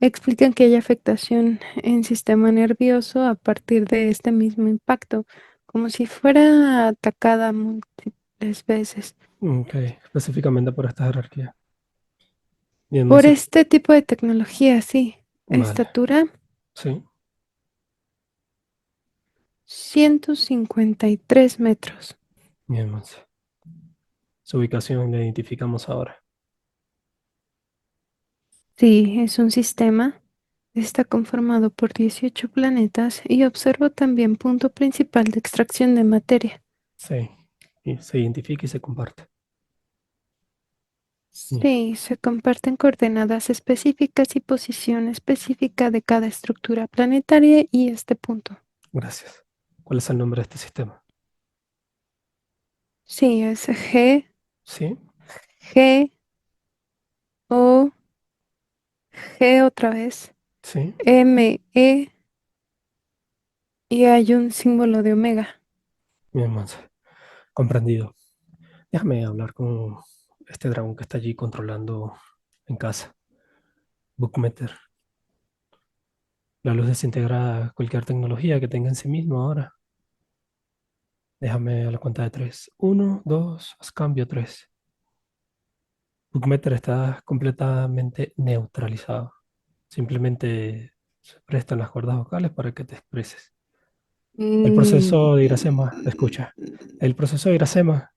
Explican que hay afectación en sistema nervioso a partir de este mismo impacto, como si fuera atacada múltiples veces. ok, específicamente por esta jerarquía. Bien, Por Monse. este tipo de tecnología, sí. Vale, Estatura, sí, 153 metros. bien, Monse. Su ubicación la identificamos ahora. Sí, es un sistema. Está conformado por 18 planetas y observo también punto principal de extracción de materia. Sí, y se identifica y se comparte. Bien, Sí, se comparten coordenadas específicas y posición específica de cada estructura planetaria y este punto. gracias. ¿Cuál es el nombre de este sistema? Sí, es G, Sí, G, O, G otra vez, sí, M, E y hay un símbolo de omega. bien, Monse. Comprendido. Déjame hablar con este dragón que está allí controlando en casa. Bookmeter. La luz desintegra cualquier tecnología que tenga en sí mismo ahora. Déjame a la cuenta de tres. Uno, dos, haz cambio tres. Bookmeter está completamente neutralizado. Simplemente se prestan las cuerdas vocales para que te expreses. El Mm, proceso de Iracema, escucha. El proceso de Iracema,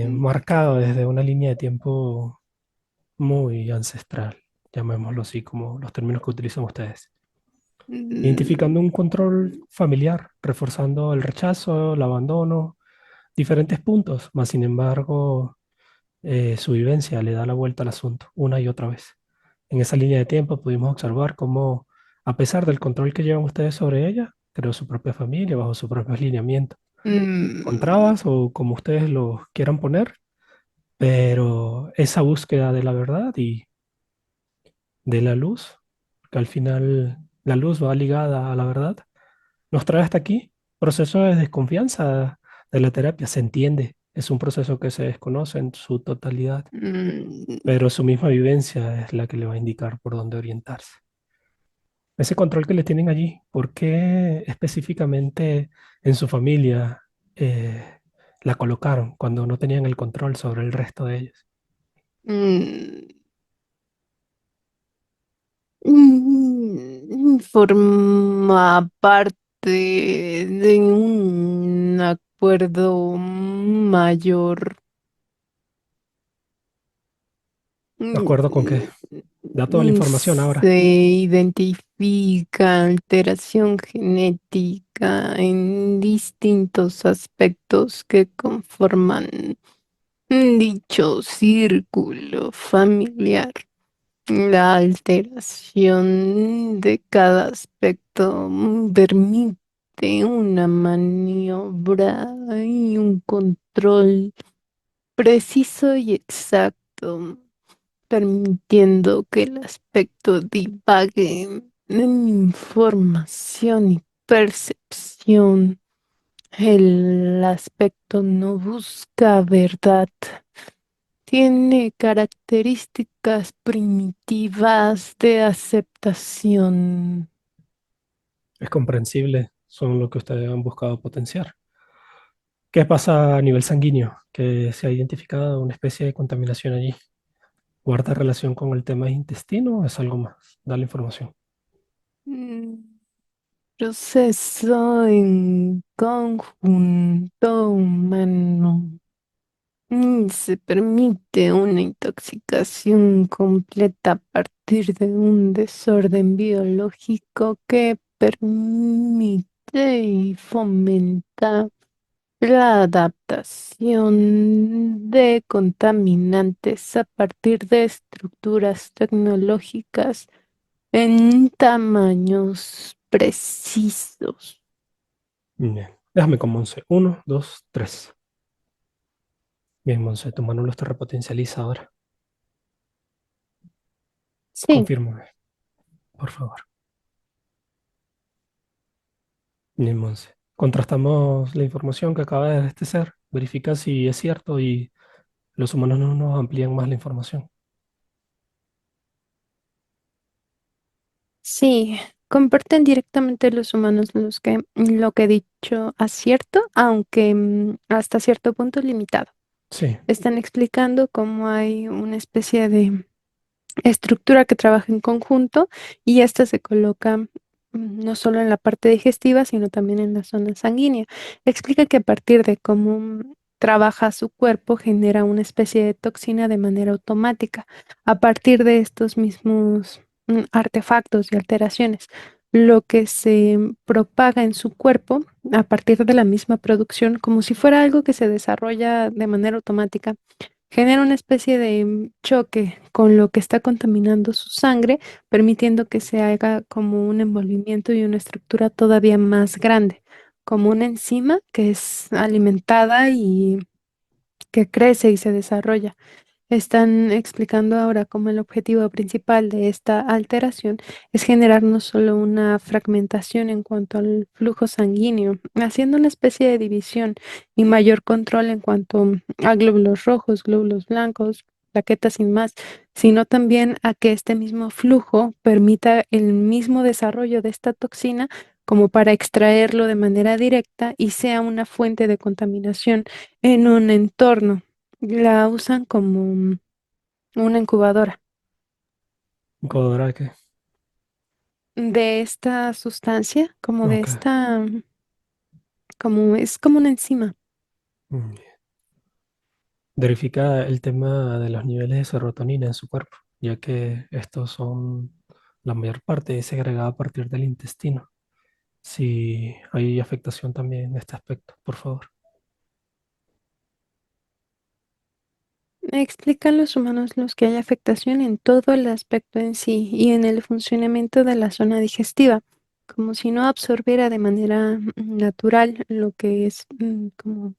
marcado desde una línea de tiempo muy ancestral, llamémoslo así, como los términos que utilizan ustedes. Identificando un control familiar, reforzando el rechazo, el abandono, diferentes puntos, más sin embargo, su vivencia le da la vuelta al asunto una y otra vez. En esa línea de tiempo pudimos observar cómo, a pesar del control que llevan ustedes sobre ella, creó su propia familia bajo sus propios lineamientos, con mm, trabas o como ustedes lo quieran poner, pero esa búsqueda de la verdad y de la luz, que al final la luz va ligada a la verdad, nos trae hasta aquí. Proceso de desconfianza de la terapia, se entiende, es un proceso que se desconoce en su totalidad, mm, pero su misma vivencia es la que le va a indicar por dónde orientarse. Ese control que le tienen allí, ¿por qué específicamente en su familia la colocaron cuando no tenían el control sobre el resto de ellos? mm, forma parte de un acuerdo mayor. ¿De acuerdo con que Mm, da toda la información ahora? Se identifica alteración genética en distintos aspectos que conforman. Dicho círculo familiar, la alteración de cada aspecto permite una maniobra y un control preciso y exacto, permitiendo que el aspecto divague en información y percepción. El aspecto no busca verdad. Tiene características primitivas de aceptación. Es comprensible, son lo que ustedes han buscado potenciar. ¿Qué pasa a nivel sanguíneo? Que se ha identificado una especie de contaminación allí. ¿Guarda relación con el tema intestino o es algo más? Da la información. Mm, Proceso en conjunto humano. Se permite una intoxicación completa a partir de un desorden biológico que permite y fomenta la adaptación de contaminantes a partir de estructuras tecnológicas en tamaños precisos. Bien, déjame con Monse. Uno, dos, tres. Bien, Monse, tu mano lo está repotencializa ahora. Sí, Confírmame, por favor. Bien, Monse. Contrastamos la información que acaba de dar este ser. Verifica si es cierto y los humanos no nos amplían más la información. sí, comparten directamente los humanos los que lo que he dicho acierto, aunque hasta cierto punto limitado. Sí, Están explicando cómo hay una especie de estructura que trabaja en conjunto y esta se coloca no solo en la parte digestiva, sino también en la zona sanguínea. Explica que a partir de cómo trabaja su cuerpo, genera una especie de toxina de manera automática, a partir de estos mismos artefactos y alteraciones. Lo que se propaga en su cuerpo a partir de la misma producción, como si fuera algo que se desarrolla de manera automática, genera una especie de choque con lo que está contaminando su sangre, permitiendo que se haga como un envolvimiento y una estructura todavía más grande, como una enzima que es alimentada y que crece y se desarrolla. Están explicando ahora cómo el objetivo principal de esta alteración es generar no solo una fragmentación en cuanto al flujo sanguíneo, haciendo una especie de división y mayor control en cuanto a glóbulos rojos, glóbulos blancos, plaquetas y más, sino también a que este mismo flujo permita el mismo desarrollo de esta toxina como para extraerlo de manera directa y sea una fuente de contaminación en un entorno. La usan como una incubadora Codora que. de esta sustancia, como de Ok. esta, como es como una enzima. Bien. Verifica el tema de los niveles de serotonina en su cuerpo, ya que estos son la mayor parte segregada a partir del intestino. Si hay afectación también en este aspecto, por favor. Explican los humanos los que hay afectación en todo el aspecto en sí y en el funcionamiento de la zona digestiva, como si no absorbiera de manera natural lo que es como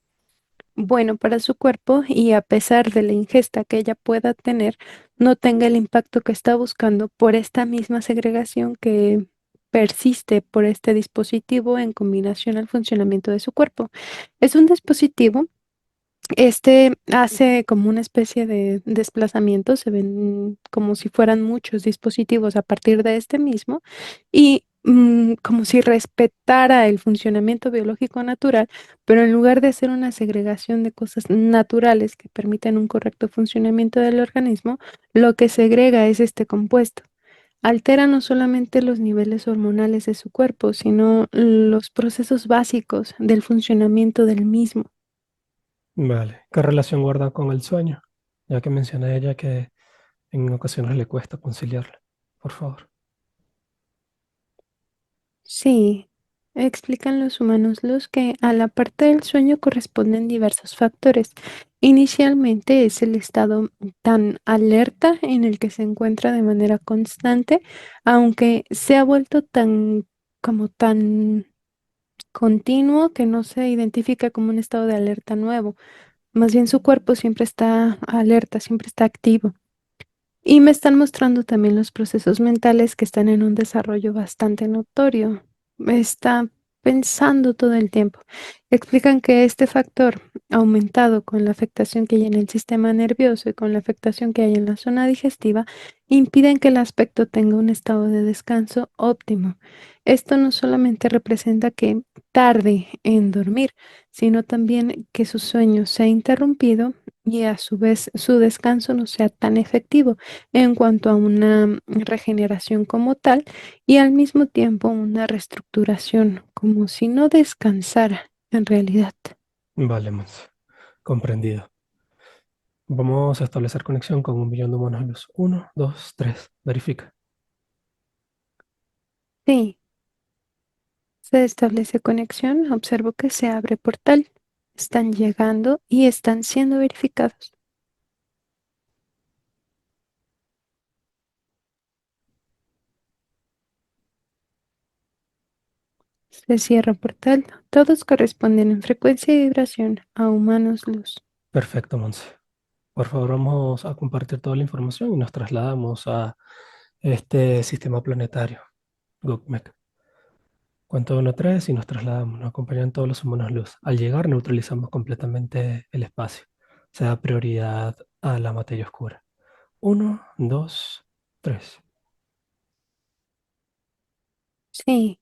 bueno para su cuerpo y a pesar de la ingesta que ella pueda tener, no tenga el impacto que está buscando por esta misma segregación que persiste por este dispositivo en combinación al funcionamiento de su cuerpo. Es un dispositivo, este hace como una especie de desplazamiento, se ven como si fueran muchos dispositivos a partir de este mismo y como si respetara el funcionamiento biológico natural, pero en lugar de hacer una segregación de cosas naturales que permitan un correcto funcionamiento del organismo, lo que segrega es este compuesto. Altera no solamente los niveles hormonales de su cuerpo, sino los procesos básicos del funcionamiento del mismo. Vale. ¿Qué relación guarda con el sueño? Ya que menciona ella que en ocasiones le cuesta conciliarlo. Por favor. Sí, explican los humanos los que a la parte del sueño corresponden diversos factores, Inicialmente es el estado tan alerta en el que se encuentra de manera constante, aunque se ha vuelto tan continuo que no se identifica como un estado de alerta nuevo. Más bien su cuerpo siempre está alerta, siempre está activo. Y me están mostrando también los procesos mentales que están en un desarrollo bastante notorio. Está pensando todo el tiempo. Explican que este factor, aumentado con la afectación que hay en el sistema nervioso y con la afectación que hay en la zona digestiva, impiden que el aspecto tenga un estado de descanso óptimo. Esto no solamente representa que tarde en dormir, sino también que su sueño sea interrumpido y a su vez su descanso no sea tan efectivo en cuanto a una regeneración como tal y al mismo tiempo una reestructuración, como si no descansara en realidad. Vale, Monse. Comprendido. Vamos a establecer conexión con 1 millón de humanos luz. Uno, dos, tres. Verifica. Sí, se establece conexión, observo que se abre portal. Están llegando y están siendo verificados. Se cierra portal. Todos corresponden en frecuencia y vibración a humanos luz. Perfecto, Monse. Por favor, vamos a compartir toda la información y nos trasladamos a este sistema planetario, Gokmek. Cuento 1 a 3 y nos trasladamos. Nos acompañan todos los humanos luz. Al llegar, neutralizamos completamente el espacio. Se da prioridad a la materia oscura. Uno, dos, tres. Sí,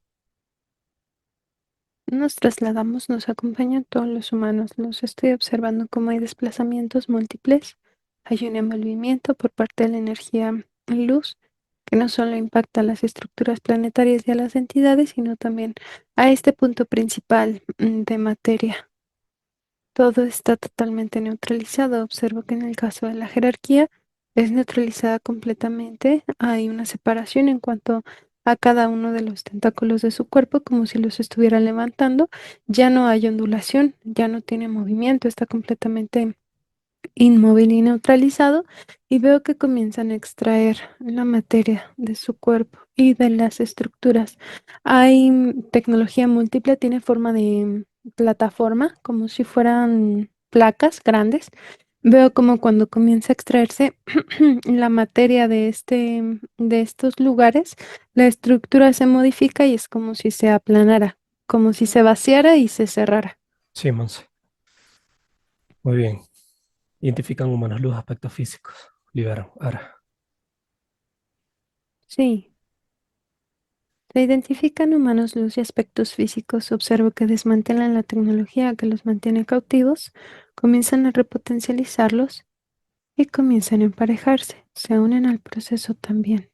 nos trasladamos, nos acompañan todos los humanos. Los estoy observando como hay desplazamientos múltiples. Hay un envolvimiento por parte de la energía luz que no solo impacta a las estructuras planetarias y a las entidades, sino también a este punto principal de materia. Todo está totalmente neutralizado. Observo que en el caso de la jerarquía es neutralizada completamente. Hay una separación en cuanto a cada uno de los tentáculos de su cuerpo, como si los estuviera levantando. Ya no hay ondulación, ya no tiene movimiento, está completamente inmóvil y neutralizado, y veo que comienzan a extraer la materia de su cuerpo y de las estructuras. Hay tecnología múltiple, tiene forma de plataforma, como si fueran placas grandes. Veo como cuando comienza a extraerse la materia de estos lugares, la estructura se modifica y es como si se aplanara, como si se vaciara y se cerrara. Sí, Monse. Muy bien. Identifican humanos luz aspectos físicos. Liberan. Ahora. Sí. Se identifican humanos, luz y aspectos físicos. Observo que desmantelan la tecnología que los mantiene cautivos, comienzan a repotencializarlos y comienzan a emparejarse. Se unen al proceso también.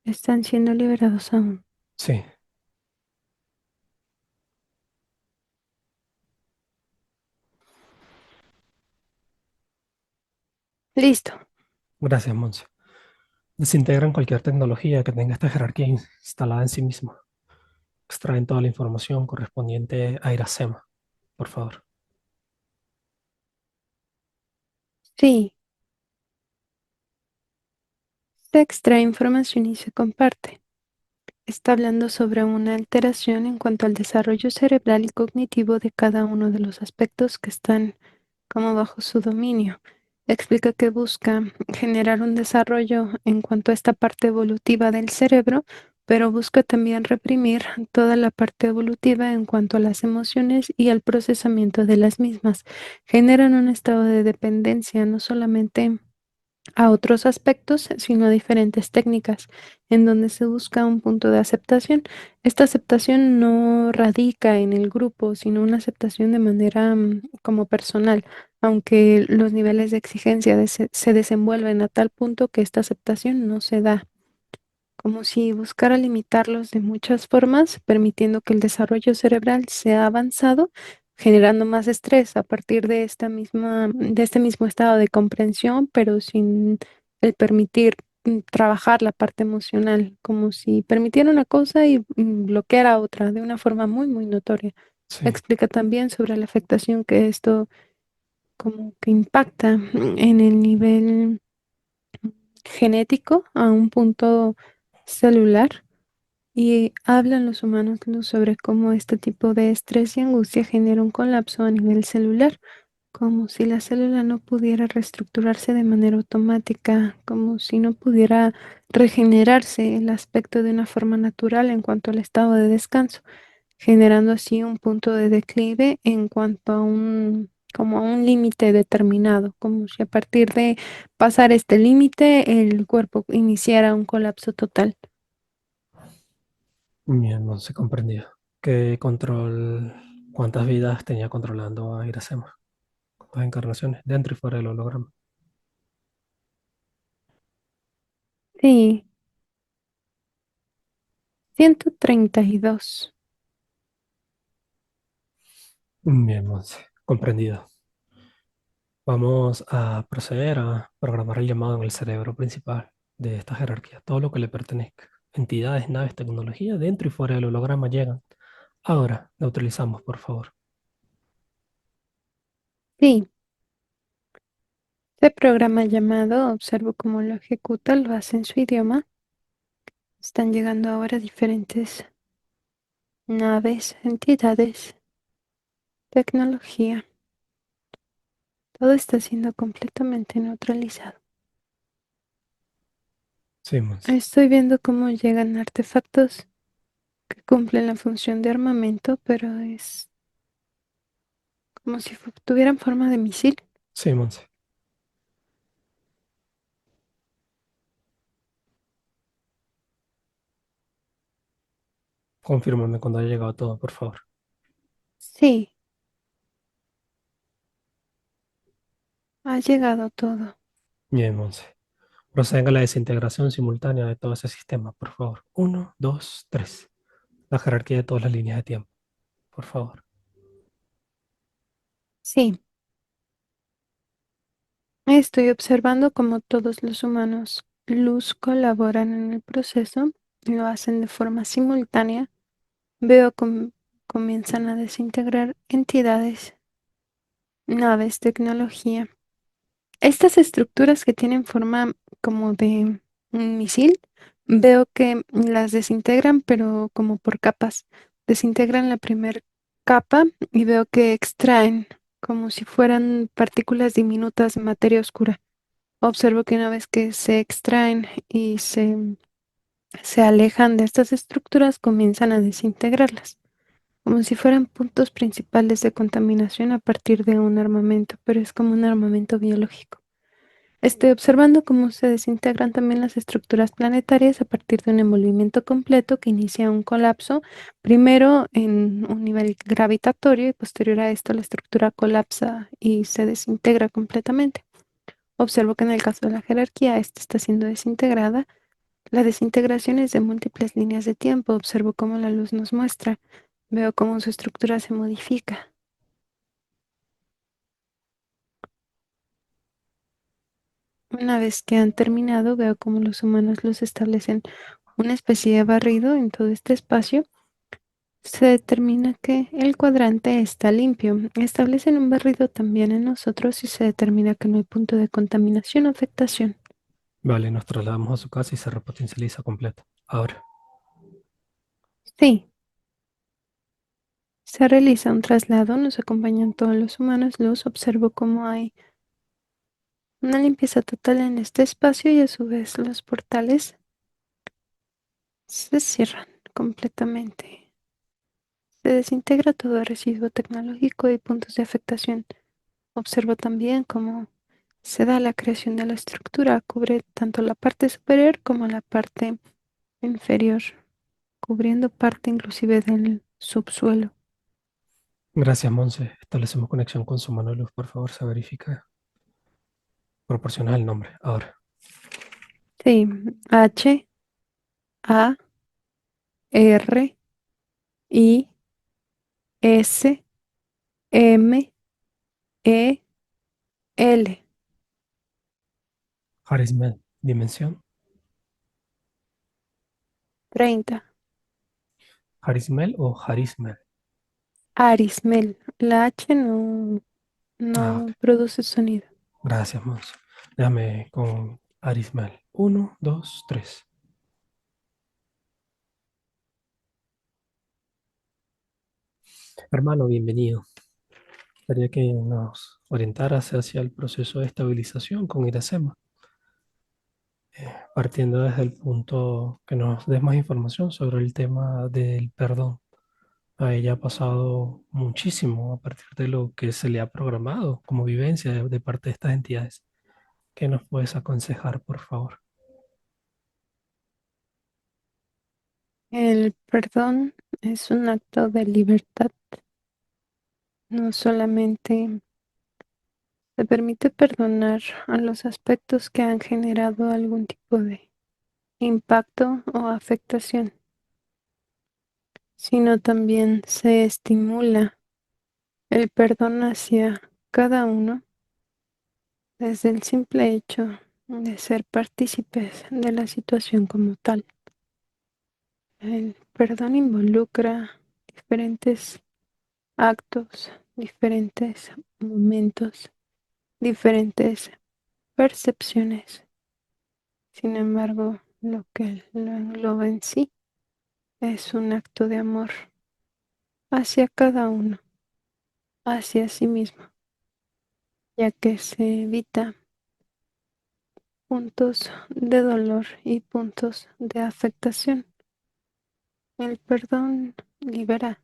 Están siendo liberados aún. Sí. Listo. Gracias, Monse. Desintegran cualquier tecnología que tenga esta jerarquía instalada en sí misma. Extraen toda la información correspondiente a Iracema, por favor. Sí, se extrae información y se comparte. Está hablando sobre una alteración en cuanto al desarrollo cerebral y cognitivo de cada uno de los aspectos que están como bajo su dominio. Explica que busca generar un desarrollo en cuanto a esta parte evolutiva del cerebro, pero busca también reprimir toda la parte evolutiva en cuanto a las emociones y al procesamiento de las mismas. Generan un estado de dependencia, no solamente a otros aspectos, sino a diferentes técnicas, en donde se busca un punto de aceptación. Esta aceptación no radica en el grupo, sino una aceptación de manera como personal, aunque los niveles de exigencia se desenvuelven a tal punto que esta aceptación no se da, como si buscara limitarlos de muchas formas, permitiendo que el desarrollo cerebral sea avanzado, generando más estrés a partir de de este mismo estado de comprensión, pero sin el permitir trabajar la parte emocional, como si permitiera una cosa y bloqueara otra de una forma muy, muy notoria. Sí. Explica también sobre la afectación que esto como que impacta en el nivel genético a un punto celular y hablan los humanos sobre cómo este tipo de estrés y angustia genera un colapso a nivel celular, como si la célula no pudiera reestructurarse de manera automática, como si no pudiera regenerarse el aspecto de una forma natural en cuanto al estado de descanso, generando así un punto de declive en cuanto a como a un límite determinado, como si a partir de pasar este límite el cuerpo iniciara un colapso total. Bien, Monse, comprendido. ¿Qué control, cuántas vidas tenía controlando a Iracema? ¿Cuántas encarnaciones? Dentro y fuera del holograma. Sí, 132. Bien, Monse, comprendido. Vamos a proceder a programar el llamado en el cerebro principal de esta jerarquía, todo lo que le pertenezca. Entidades, naves, tecnología, dentro y fuera del holograma llegan. Ahora, neutralizamos, por favor. Sí, este programa llamado observo cómo lo ejecuta, lo hace en su idioma. Están llegando ahora diferentes naves, entidades, tecnología. Todo está siendo completamente neutralizado. Sí, Monse. Estoy viendo cómo llegan artefactos que cumplen la función de armamento, pero es como si tuvieran forma de misil. Sí, Monse. Confírmame cuando haya llegado todo, por favor. Sí, ha llegado todo. Bien, Monse. Proceden a la desintegración simultánea de todo ese sistema, por favor. Uno, dos, tres. La jerarquía de todas las líneas de tiempo, por favor. Sí, estoy observando cómo todos los humanos luz colaboran en el proceso, lo hacen de forma simultánea. Veo cómo comienzan a desintegrar entidades, naves, tecnología. Estas estructuras que tienen forma como de un misil, veo que las desintegran, pero como por capas. Desintegran la primera capa y veo que extraen como si fueran partículas diminutas de materia oscura. Observo que una vez que se extraen y se alejan de estas estructuras, comienzan a desintegrarlas, como si fueran puntos principales de contaminación a partir de un armamento, pero es como un armamento biológico. Estoy observando cómo se desintegran también las estructuras planetarias a partir de un envolvimiento completo que inicia un colapso, primero en un nivel gravitatorio y posterior a esto la estructura colapsa y se desintegra completamente. Observo que en el caso de la jerarquía, esta está siendo desintegrada. La desintegración es de múltiples líneas de tiempo. Observo cómo la luz nos muestra. Veo cómo su estructura se modifica. Una vez que han terminado, veo cómo los humanos los establecen una especie de barrido en todo este espacio. Se determina que el cuadrante está limpio. Establecen un barrido también en nosotros y se determina que no hay punto de contaminación o afectación. Vale, nos trasladamos a su casa y se repotencializa completo. Ahora. Sí, se realiza un traslado, nos acompañan todos los humanos. Los observo cómo hay una limpieza total en este espacio y a su vez los portales se cierran completamente. Se desintegra todo residuo tecnológico y puntos de afectación. Observo también cómo se da la creación de la estructura, cubre tanto la parte superior como la parte inferior, cubriendo parte inclusive del subsuelo. Gracias, Monse. Establecemos conexión con su mano de luz, por favor, se verifica. Proporciona el nombre. Ahora. Sí, H, A, R, I, S, M, E, L. Harismel. Dimensión. 30. Harismel o Harismel. Arismel. La H no. Ah, ok. no produce sonido. Gracias, Monse. Déjame con Arismel. Uno, dos, tres. Hermano, bienvenido. Quería que nos orientaras hacia el proceso de estabilización con Iracema, partiendo desde el punto que nos des más información sobre el tema del perdón. A ella ha pasado muchísimo a partir de lo que se le ha programado como vivencia de parte de estas entidades. ¿Qué nos puedes aconsejar, por favor? El perdón es un acto de libertad. No solamente se permite perdonar a los aspectos que han generado algún tipo de impacto o afectación, sino también se estimula el perdón hacia cada uno desde el simple hecho de ser partícipes de la situación como tal. El perdón involucra diferentes actos, diferentes momentos, diferentes percepciones. Sin embargo, lo que lo engloba en sí es un acto de amor hacia cada uno, hacia sí mismo, ya que se evita puntos de dolor y puntos de afectación. El perdón libera.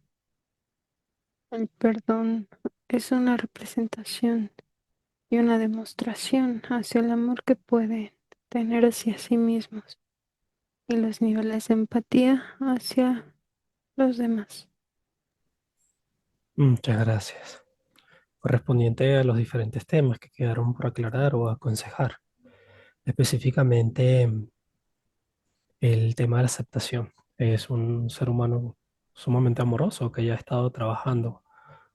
El perdón es una representación y una demostración hacia el amor que pueden tener hacia sí mismos y los niveles de empatía hacia los demás. Muchas gracias. Correspondiente a los diferentes temas que quedaron por aclarar o aconsejar, específicamente el tema de la aceptación. Es un ser humano sumamente amoroso que ya ha estado trabajando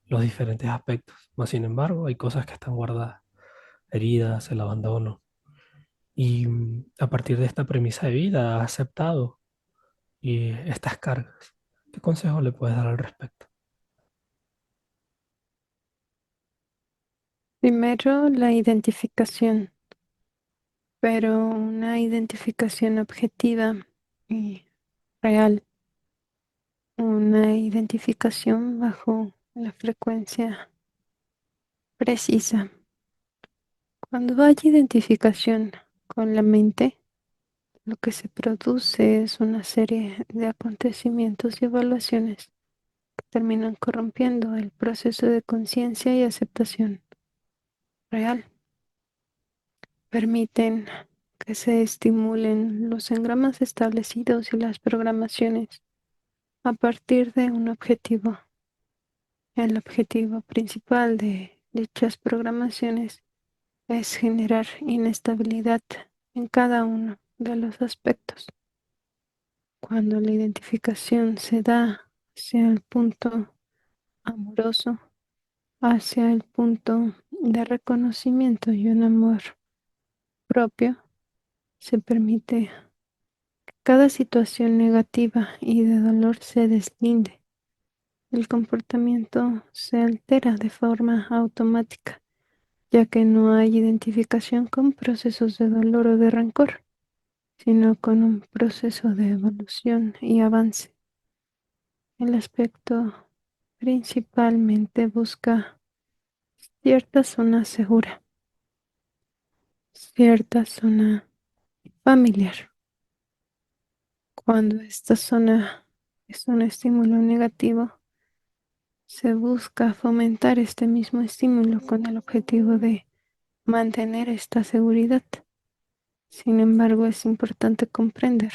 los diferentes aspectos, mas sin embargo hay cosas que están guardadas, heridas, el abandono. Y a partir de esta premisa de vida ha aceptado y estas cargas. ¿Qué consejo le puedes dar al respecto? Primero, la identificación, pero una identificación objetiva y real, una identificación bajo la frecuencia precisa. Cuando hay identificación con la mente, lo que se produce es una serie de acontecimientos y evaluaciones que terminan corrompiendo el proceso de conciencia y aceptación real. Permiten que se estimulen los engramas establecidos y las programaciones a partir de un objetivo. El objetivo principal de dichas programaciones es generar inestabilidad en cada uno de los aspectos. Cuando la identificación se da hacia el punto amoroso, hacia el punto de reconocimiento y un amor propio, se permite que cada situación negativa y de dolor se deslinde. El comportamiento se altera de forma automática, ya que no hay identificación con procesos de dolor o de rencor, sino con un proceso de evolución y avance. El aspecto principalmente busca cierta zona segura, cierta zona familiar. Cuando esta zona es un estímulo negativo, se busca fomentar este mismo estímulo con el objetivo de mantener esta seguridad. Sin embargo, es importante comprender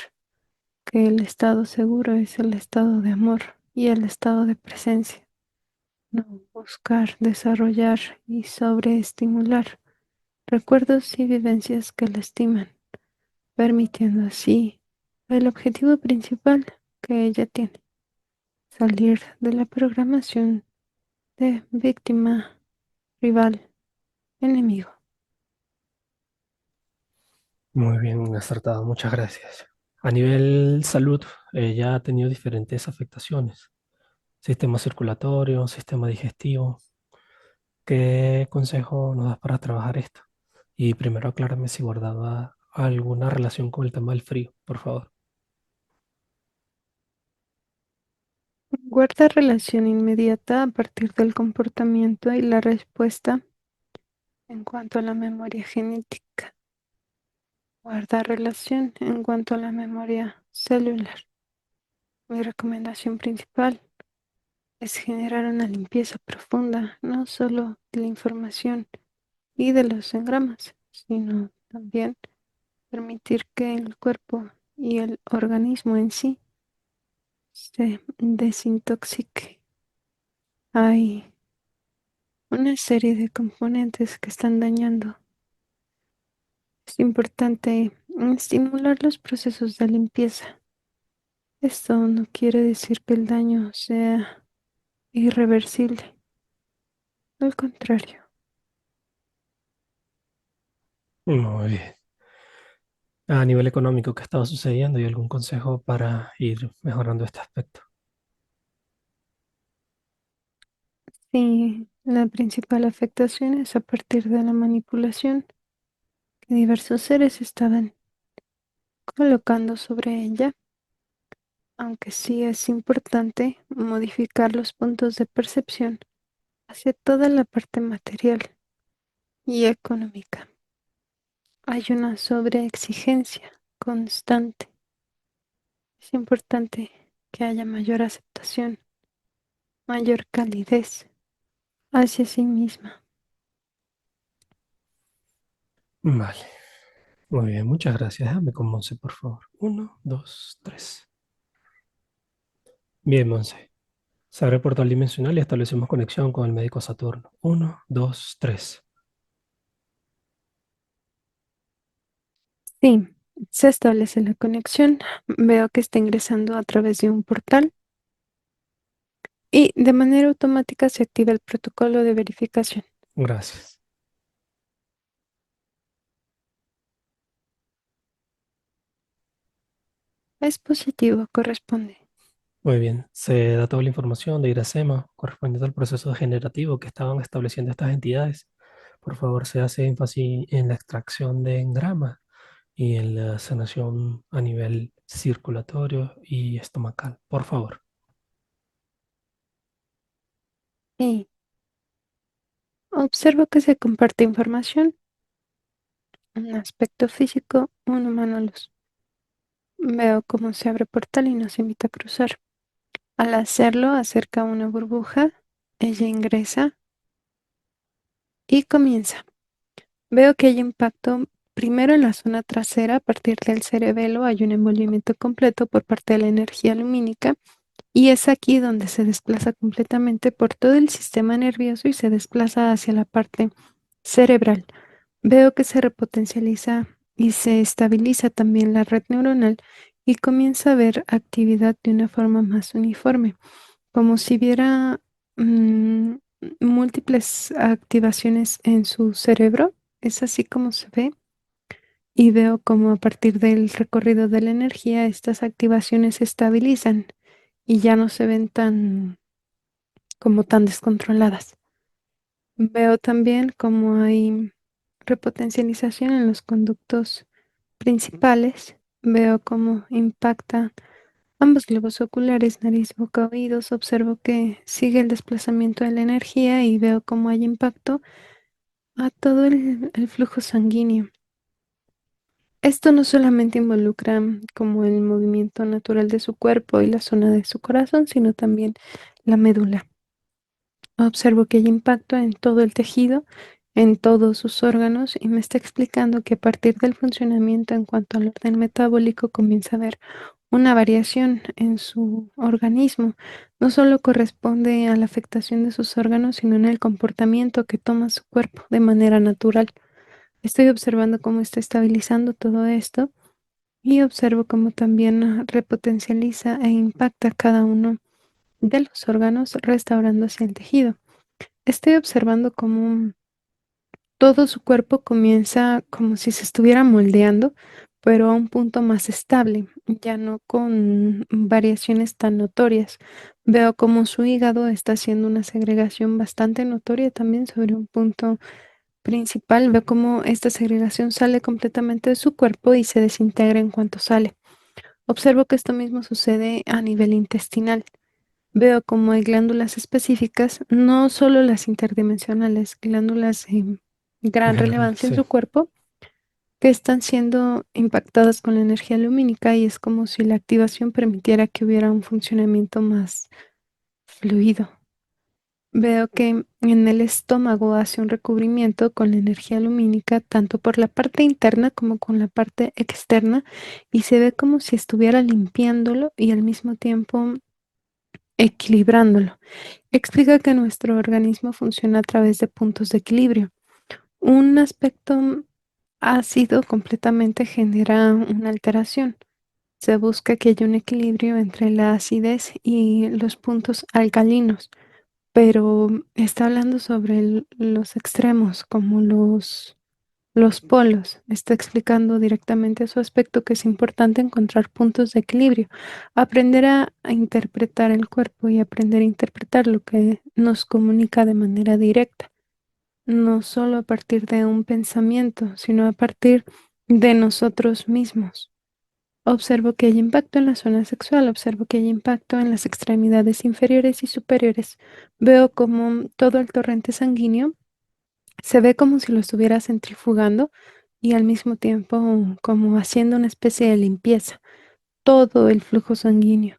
que el estado seguro es el estado de amor y el estado de presencia. No buscar desarrollar y sobreestimular recuerdos y vivencias que lastiman, permitiendo así el objetivo principal que ella tiene, salir de la programación de víctima, rival, enemigo. Muy bien, acertado, muchas gracias. A nivel salud, ella ha tenido diferentes afectaciones. Sistema circulatorio, sistema digestivo. ¿Qué consejo nos das para trabajar esto? Y primero aclárame si guardaba alguna relación con el tema del frío, por favor. Guarda relación inmediata a partir del comportamiento y la respuesta en cuanto a la memoria genética. Guarda relación en cuanto a la memoria celular. Mi recomendación principal es generar una limpieza profunda, no solo de la información y de los engramas, sino también permitir que el cuerpo y el organismo en sí se desintoxique. Hay una serie de componentes que están dañando. Es importante estimular los procesos de limpieza. Esto no quiere decir que el daño sea irreversible. Al contrario, Muy bien. A nivel económico, ¿qué estaba sucediendo y algún consejo para ir mejorando este aspecto? sí, la principal afectación es a partir de la manipulación que diversos seres estaban colocando sobre ella, aunque sí es importante modificar los puntos de percepción hacia toda la parte material y económica. Hay una sobreexigencia constante. Es importante que haya mayor aceptación, mayor calidez hacia sí misma. Vale, muy bien, muchas gracias. Déjame con Monse, por favor. Uno, dos, tres. Bien, Monse. Se abre el portal dimensional y establecemos conexión con el médico Saturno. Uno, dos, tres. Sí, se establece la conexión. Veo que está ingresando a través de un portal y de manera automática se activa el protocolo de verificación. Gracias. Es positivo, corresponde. Muy bien. Se da toda la información de Iracema correspondiente al proceso generativo que estaban estableciendo estas entidades. Por favor, se hace énfasis en la extracción de engrama y en la sanación a nivel circulatorio y estomacal. Por favor. Y observo que se comparte información, un aspecto físico, un humano luz. Veo cómo se abre portal y nos invita a cruzar. Al hacerlo, acerca una burbuja, ella ingresa y comienza. Veo que hay impacto primero en la zona trasera, a partir del cerebelo hay un envolvimiento completo por parte de la energía lumínica y es aquí donde se desplaza completamente por todo el sistema nervioso y se desplaza hacia la parte cerebral. Veo que se repotencializa y se estabiliza también la red neuronal y comienza a ver actividad de una forma más uniforme, como si viera mm, múltiples activaciones en su cerebro. Es así como se ve y veo como a partir del recorrido de la energía estas activaciones se estabilizan y ya no se ven tan como tan descontroladas. Veo también como hay repotencialización en los conductos principales. Veo cómo impacta ambos globos oculares, nariz, boca, oídos. Observo que sigue el desplazamiento de la energía y veo cómo hay impacto a todo el flujo sanguíneo. Esto no solamente involucra como el movimiento natural de su cuerpo y la zona de su corazón, sino también la médula. Observo que hay impacto en todo el tejido, en todos sus órganos y me está explicando que a partir del funcionamiento en cuanto al orden metabólico comienza a haber una variación en su organismo. No solo corresponde a la afectación de sus órganos, sino en el comportamiento que toma su cuerpo de manera natural. Estoy observando cómo está estabilizando todo esto y observo cómo también repotencializa e impacta cada uno de los órganos, restaurando hacia el tejido. Estoy observando cómo todo su cuerpo comienza como si se estuviera moldeando, pero a un punto más estable, ya no con variaciones tan notorias. Veo como su hígado está haciendo una segregación bastante notoria también sobre un punto principal. Veo como esta segregación sale completamente de su cuerpo y se desintegra en cuanto sale. Observo que esto mismo sucede a nivel intestinal. Veo como hay glándulas específicas, no solo las interdimensionales, glándulas de En gran general, relevancia en sí. su cuerpo, que están siendo impactadas con la energía lumínica y es como si la activación permitiera que hubiera un funcionamiento más fluido. Veo que en el estómago hace un recubrimiento con la energía lumínica, tanto por la parte interna como con la parte externa, y se ve como si estuviera limpiándolo y al mismo tiempo equilibrándolo. Explica que nuestro organismo funciona a través de puntos de equilibrio. Un aspecto ácido completamente genera una alteración. Se busca que haya un equilibrio entre la acidez y los puntos alcalinos, pero está hablando sobre los extremos, como los polos. Está explicando directamente su aspecto que es importante encontrar puntos de equilibrio, aprender a interpretar el cuerpo y aprender a interpretar lo que nos comunica de manera directa, no solo a partir de un pensamiento, sino a partir de nosotros mismos. Observo que hay impacto en la zona sexual, observo que hay impacto en las extremidades inferiores y superiores. Veo como todo el torrente sanguíneo se ve como si lo estuviera centrifugando y al mismo tiempo como haciendo una especie de limpieza, todo el flujo sanguíneo.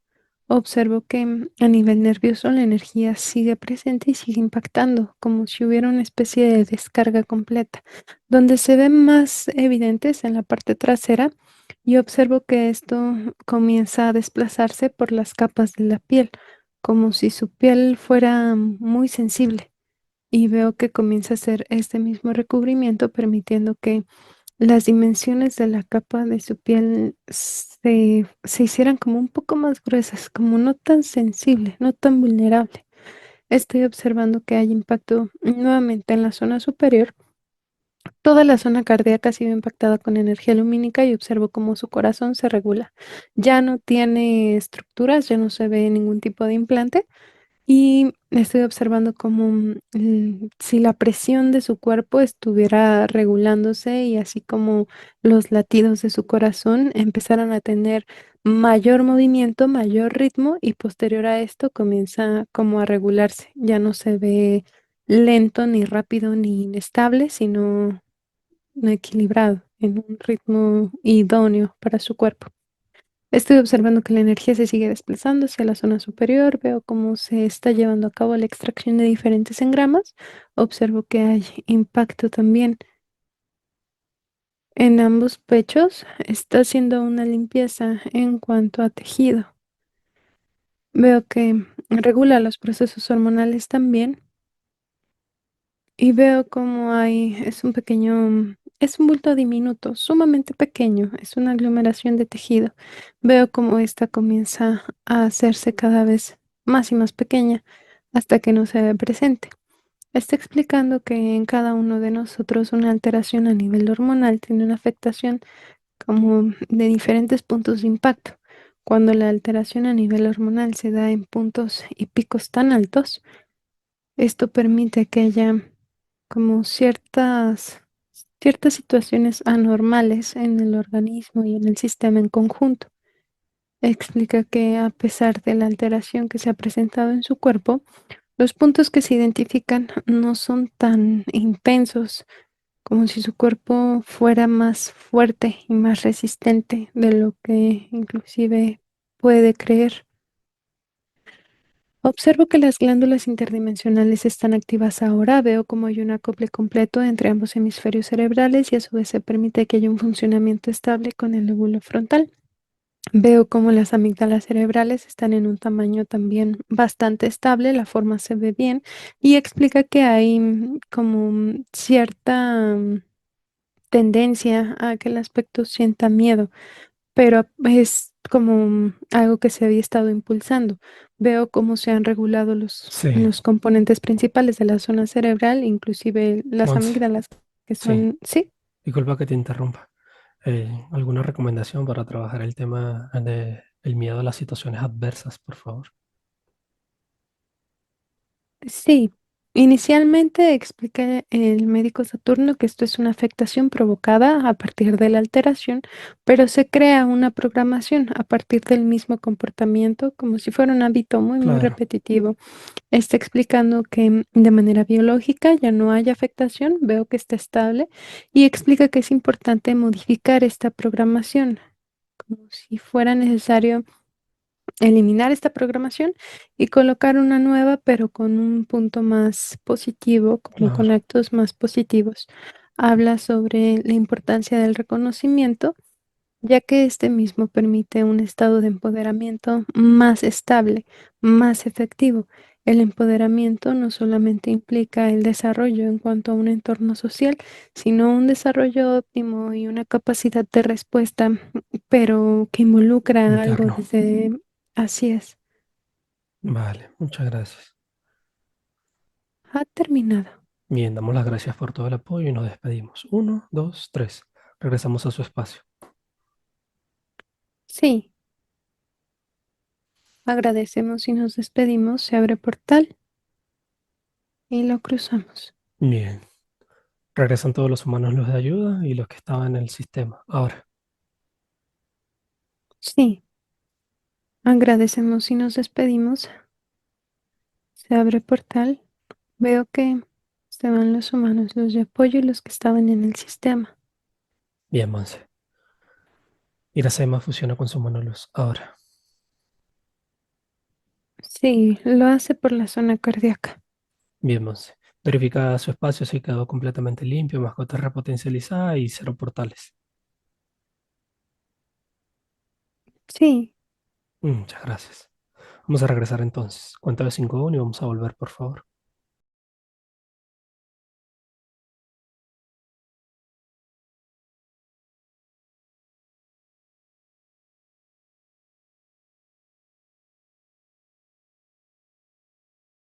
Observo que a nivel nervioso la energía sigue presente y sigue impactando, como si hubiera una especie de descarga completa. Donde se ven más evidentes en la parte trasera, y observo que esto comienza a desplazarse por las capas de la piel, como si su piel fuera muy sensible y veo que comienza a hacer este mismo recubrimiento, permitiendo que las dimensiones de la capa de su piel se hicieran como un poco más gruesas, como no tan sensible, no tan vulnerable. Estoy observando que hay impacto nuevamente en la zona superior. Toda la zona cardíaca ha sido impactada con energía lumínica y observo cómo su corazón se regula. Ya no tiene estructuras, ya no se ve ningún tipo de implante y estoy observando como si la presión de su cuerpo estuviera regulándose y así como los latidos de su corazón empezaran a tener mayor movimiento, mayor ritmo y posterior a esto comienza como a regularse. Ya no se ve lento ni rápido ni inestable, sino equilibrado en un ritmo idóneo para su cuerpo. Estoy observando que la energía se sigue desplazando hacia la zona superior, veo cómo se está llevando a cabo la extracción de diferentes engramas, observo que hay impacto también en ambos pechos, está haciendo una limpieza en cuanto a tejido. Veo que regula los procesos hormonales también y veo como hay, es un pequeño, es un bulto diminuto, sumamente pequeño, es una aglomeración de tejido. Veo como esta comienza a hacerse cada vez más y más pequeña hasta que no se ve presente. Está explicando que en cada uno de nosotros una alteración a nivel hormonal tiene una afectación como de diferentes puntos de impacto. Cuando la alteración a nivel hormonal se da en puntos y picos tan altos, esto permite que haya como ciertas situaciones anormales en el organismo y en el sistema en conjunto. Explica que a pesar de la alteración que se ha presentado en su cuerpo, los puntos que se identifican no son tan intensos como si su cuerpo fuera más fuerte y más resistente de lo que inclusive puede creer. Observo que las glándulas interdimensionales están activas ahora. Veo como hay un acople completo entre ambos hemisferios cerebrales y a su vez se permite que haya un funcionamiento estable con el lóbulo frontal. Veo como las amígdalas cerebrales están en un tamaño también bastante estable, la forma se ve bien y explica que hay como cierta tendencia a que el aspecto sienta miedo, pero es como algo que se había estado impulsando. Veo cómo se han regulado Sí, los componentes principales de la zona cerebral, inclusive las Monse, amígdalas, que sí, son, sí. disculpa que te interrumpa. ¿Alguna recomendación para trabajar el tema de el miedo a las situaciones adversas, por favor? Sí, inicialmente explica el médico Saturno que esto es una afectación provocada a partir de la alteración, pero se crea una programación a partir del mismo comportamiento, como si fuera un hábito muy Claro, repetitivo. Está explicando que de manera biológica ya no hay afectación, veo que está estable, y explica que es importante modificar esta programación, como si fuera necesario eliminar esta programación y colocar una nueva, pero con un punto más positivo, como con claro, actos más positivos. Habla sobre la importancia del reconocimiento, ya que este mismo permite un estado de empoderamiento más estable, más efectivo. El empoderamiento no solamente implica el desarrollo en cuanto a un entorno social, sino un desarrollo óptimo y una capacidad de respuesta, pero que involucra algo interno. desde... Así es, Vale, muchas gracias. ha terminado. Bien, damos las gracias por todo el apoyo y nos despedimos. Uno, dos, tres. Regresamos a su espacio. Sí, agradecemos y nos despedimos. Se abre portal y lo cruzamos. Bien. Regresan todos los humanos los de ayuda y los que estaban en el sistema. Ahora, Sí, agradecemos y nos despedimos. Se abre portal. Veo que se van los humanos, los de apoyo y los que estaban en el sistema. bien, Monse. Iracema fusiona con su monoluz. Ahora, Sí, lo hace por la zona cardíaca. bien, Monse. Verifica su espacio si quedó completamente limpio, mascota repotencializada y cero portales. Sí, Muchas gracias. Vamos a regresar entonces. Cuenta de 5 1 y vamos a volver, por favor.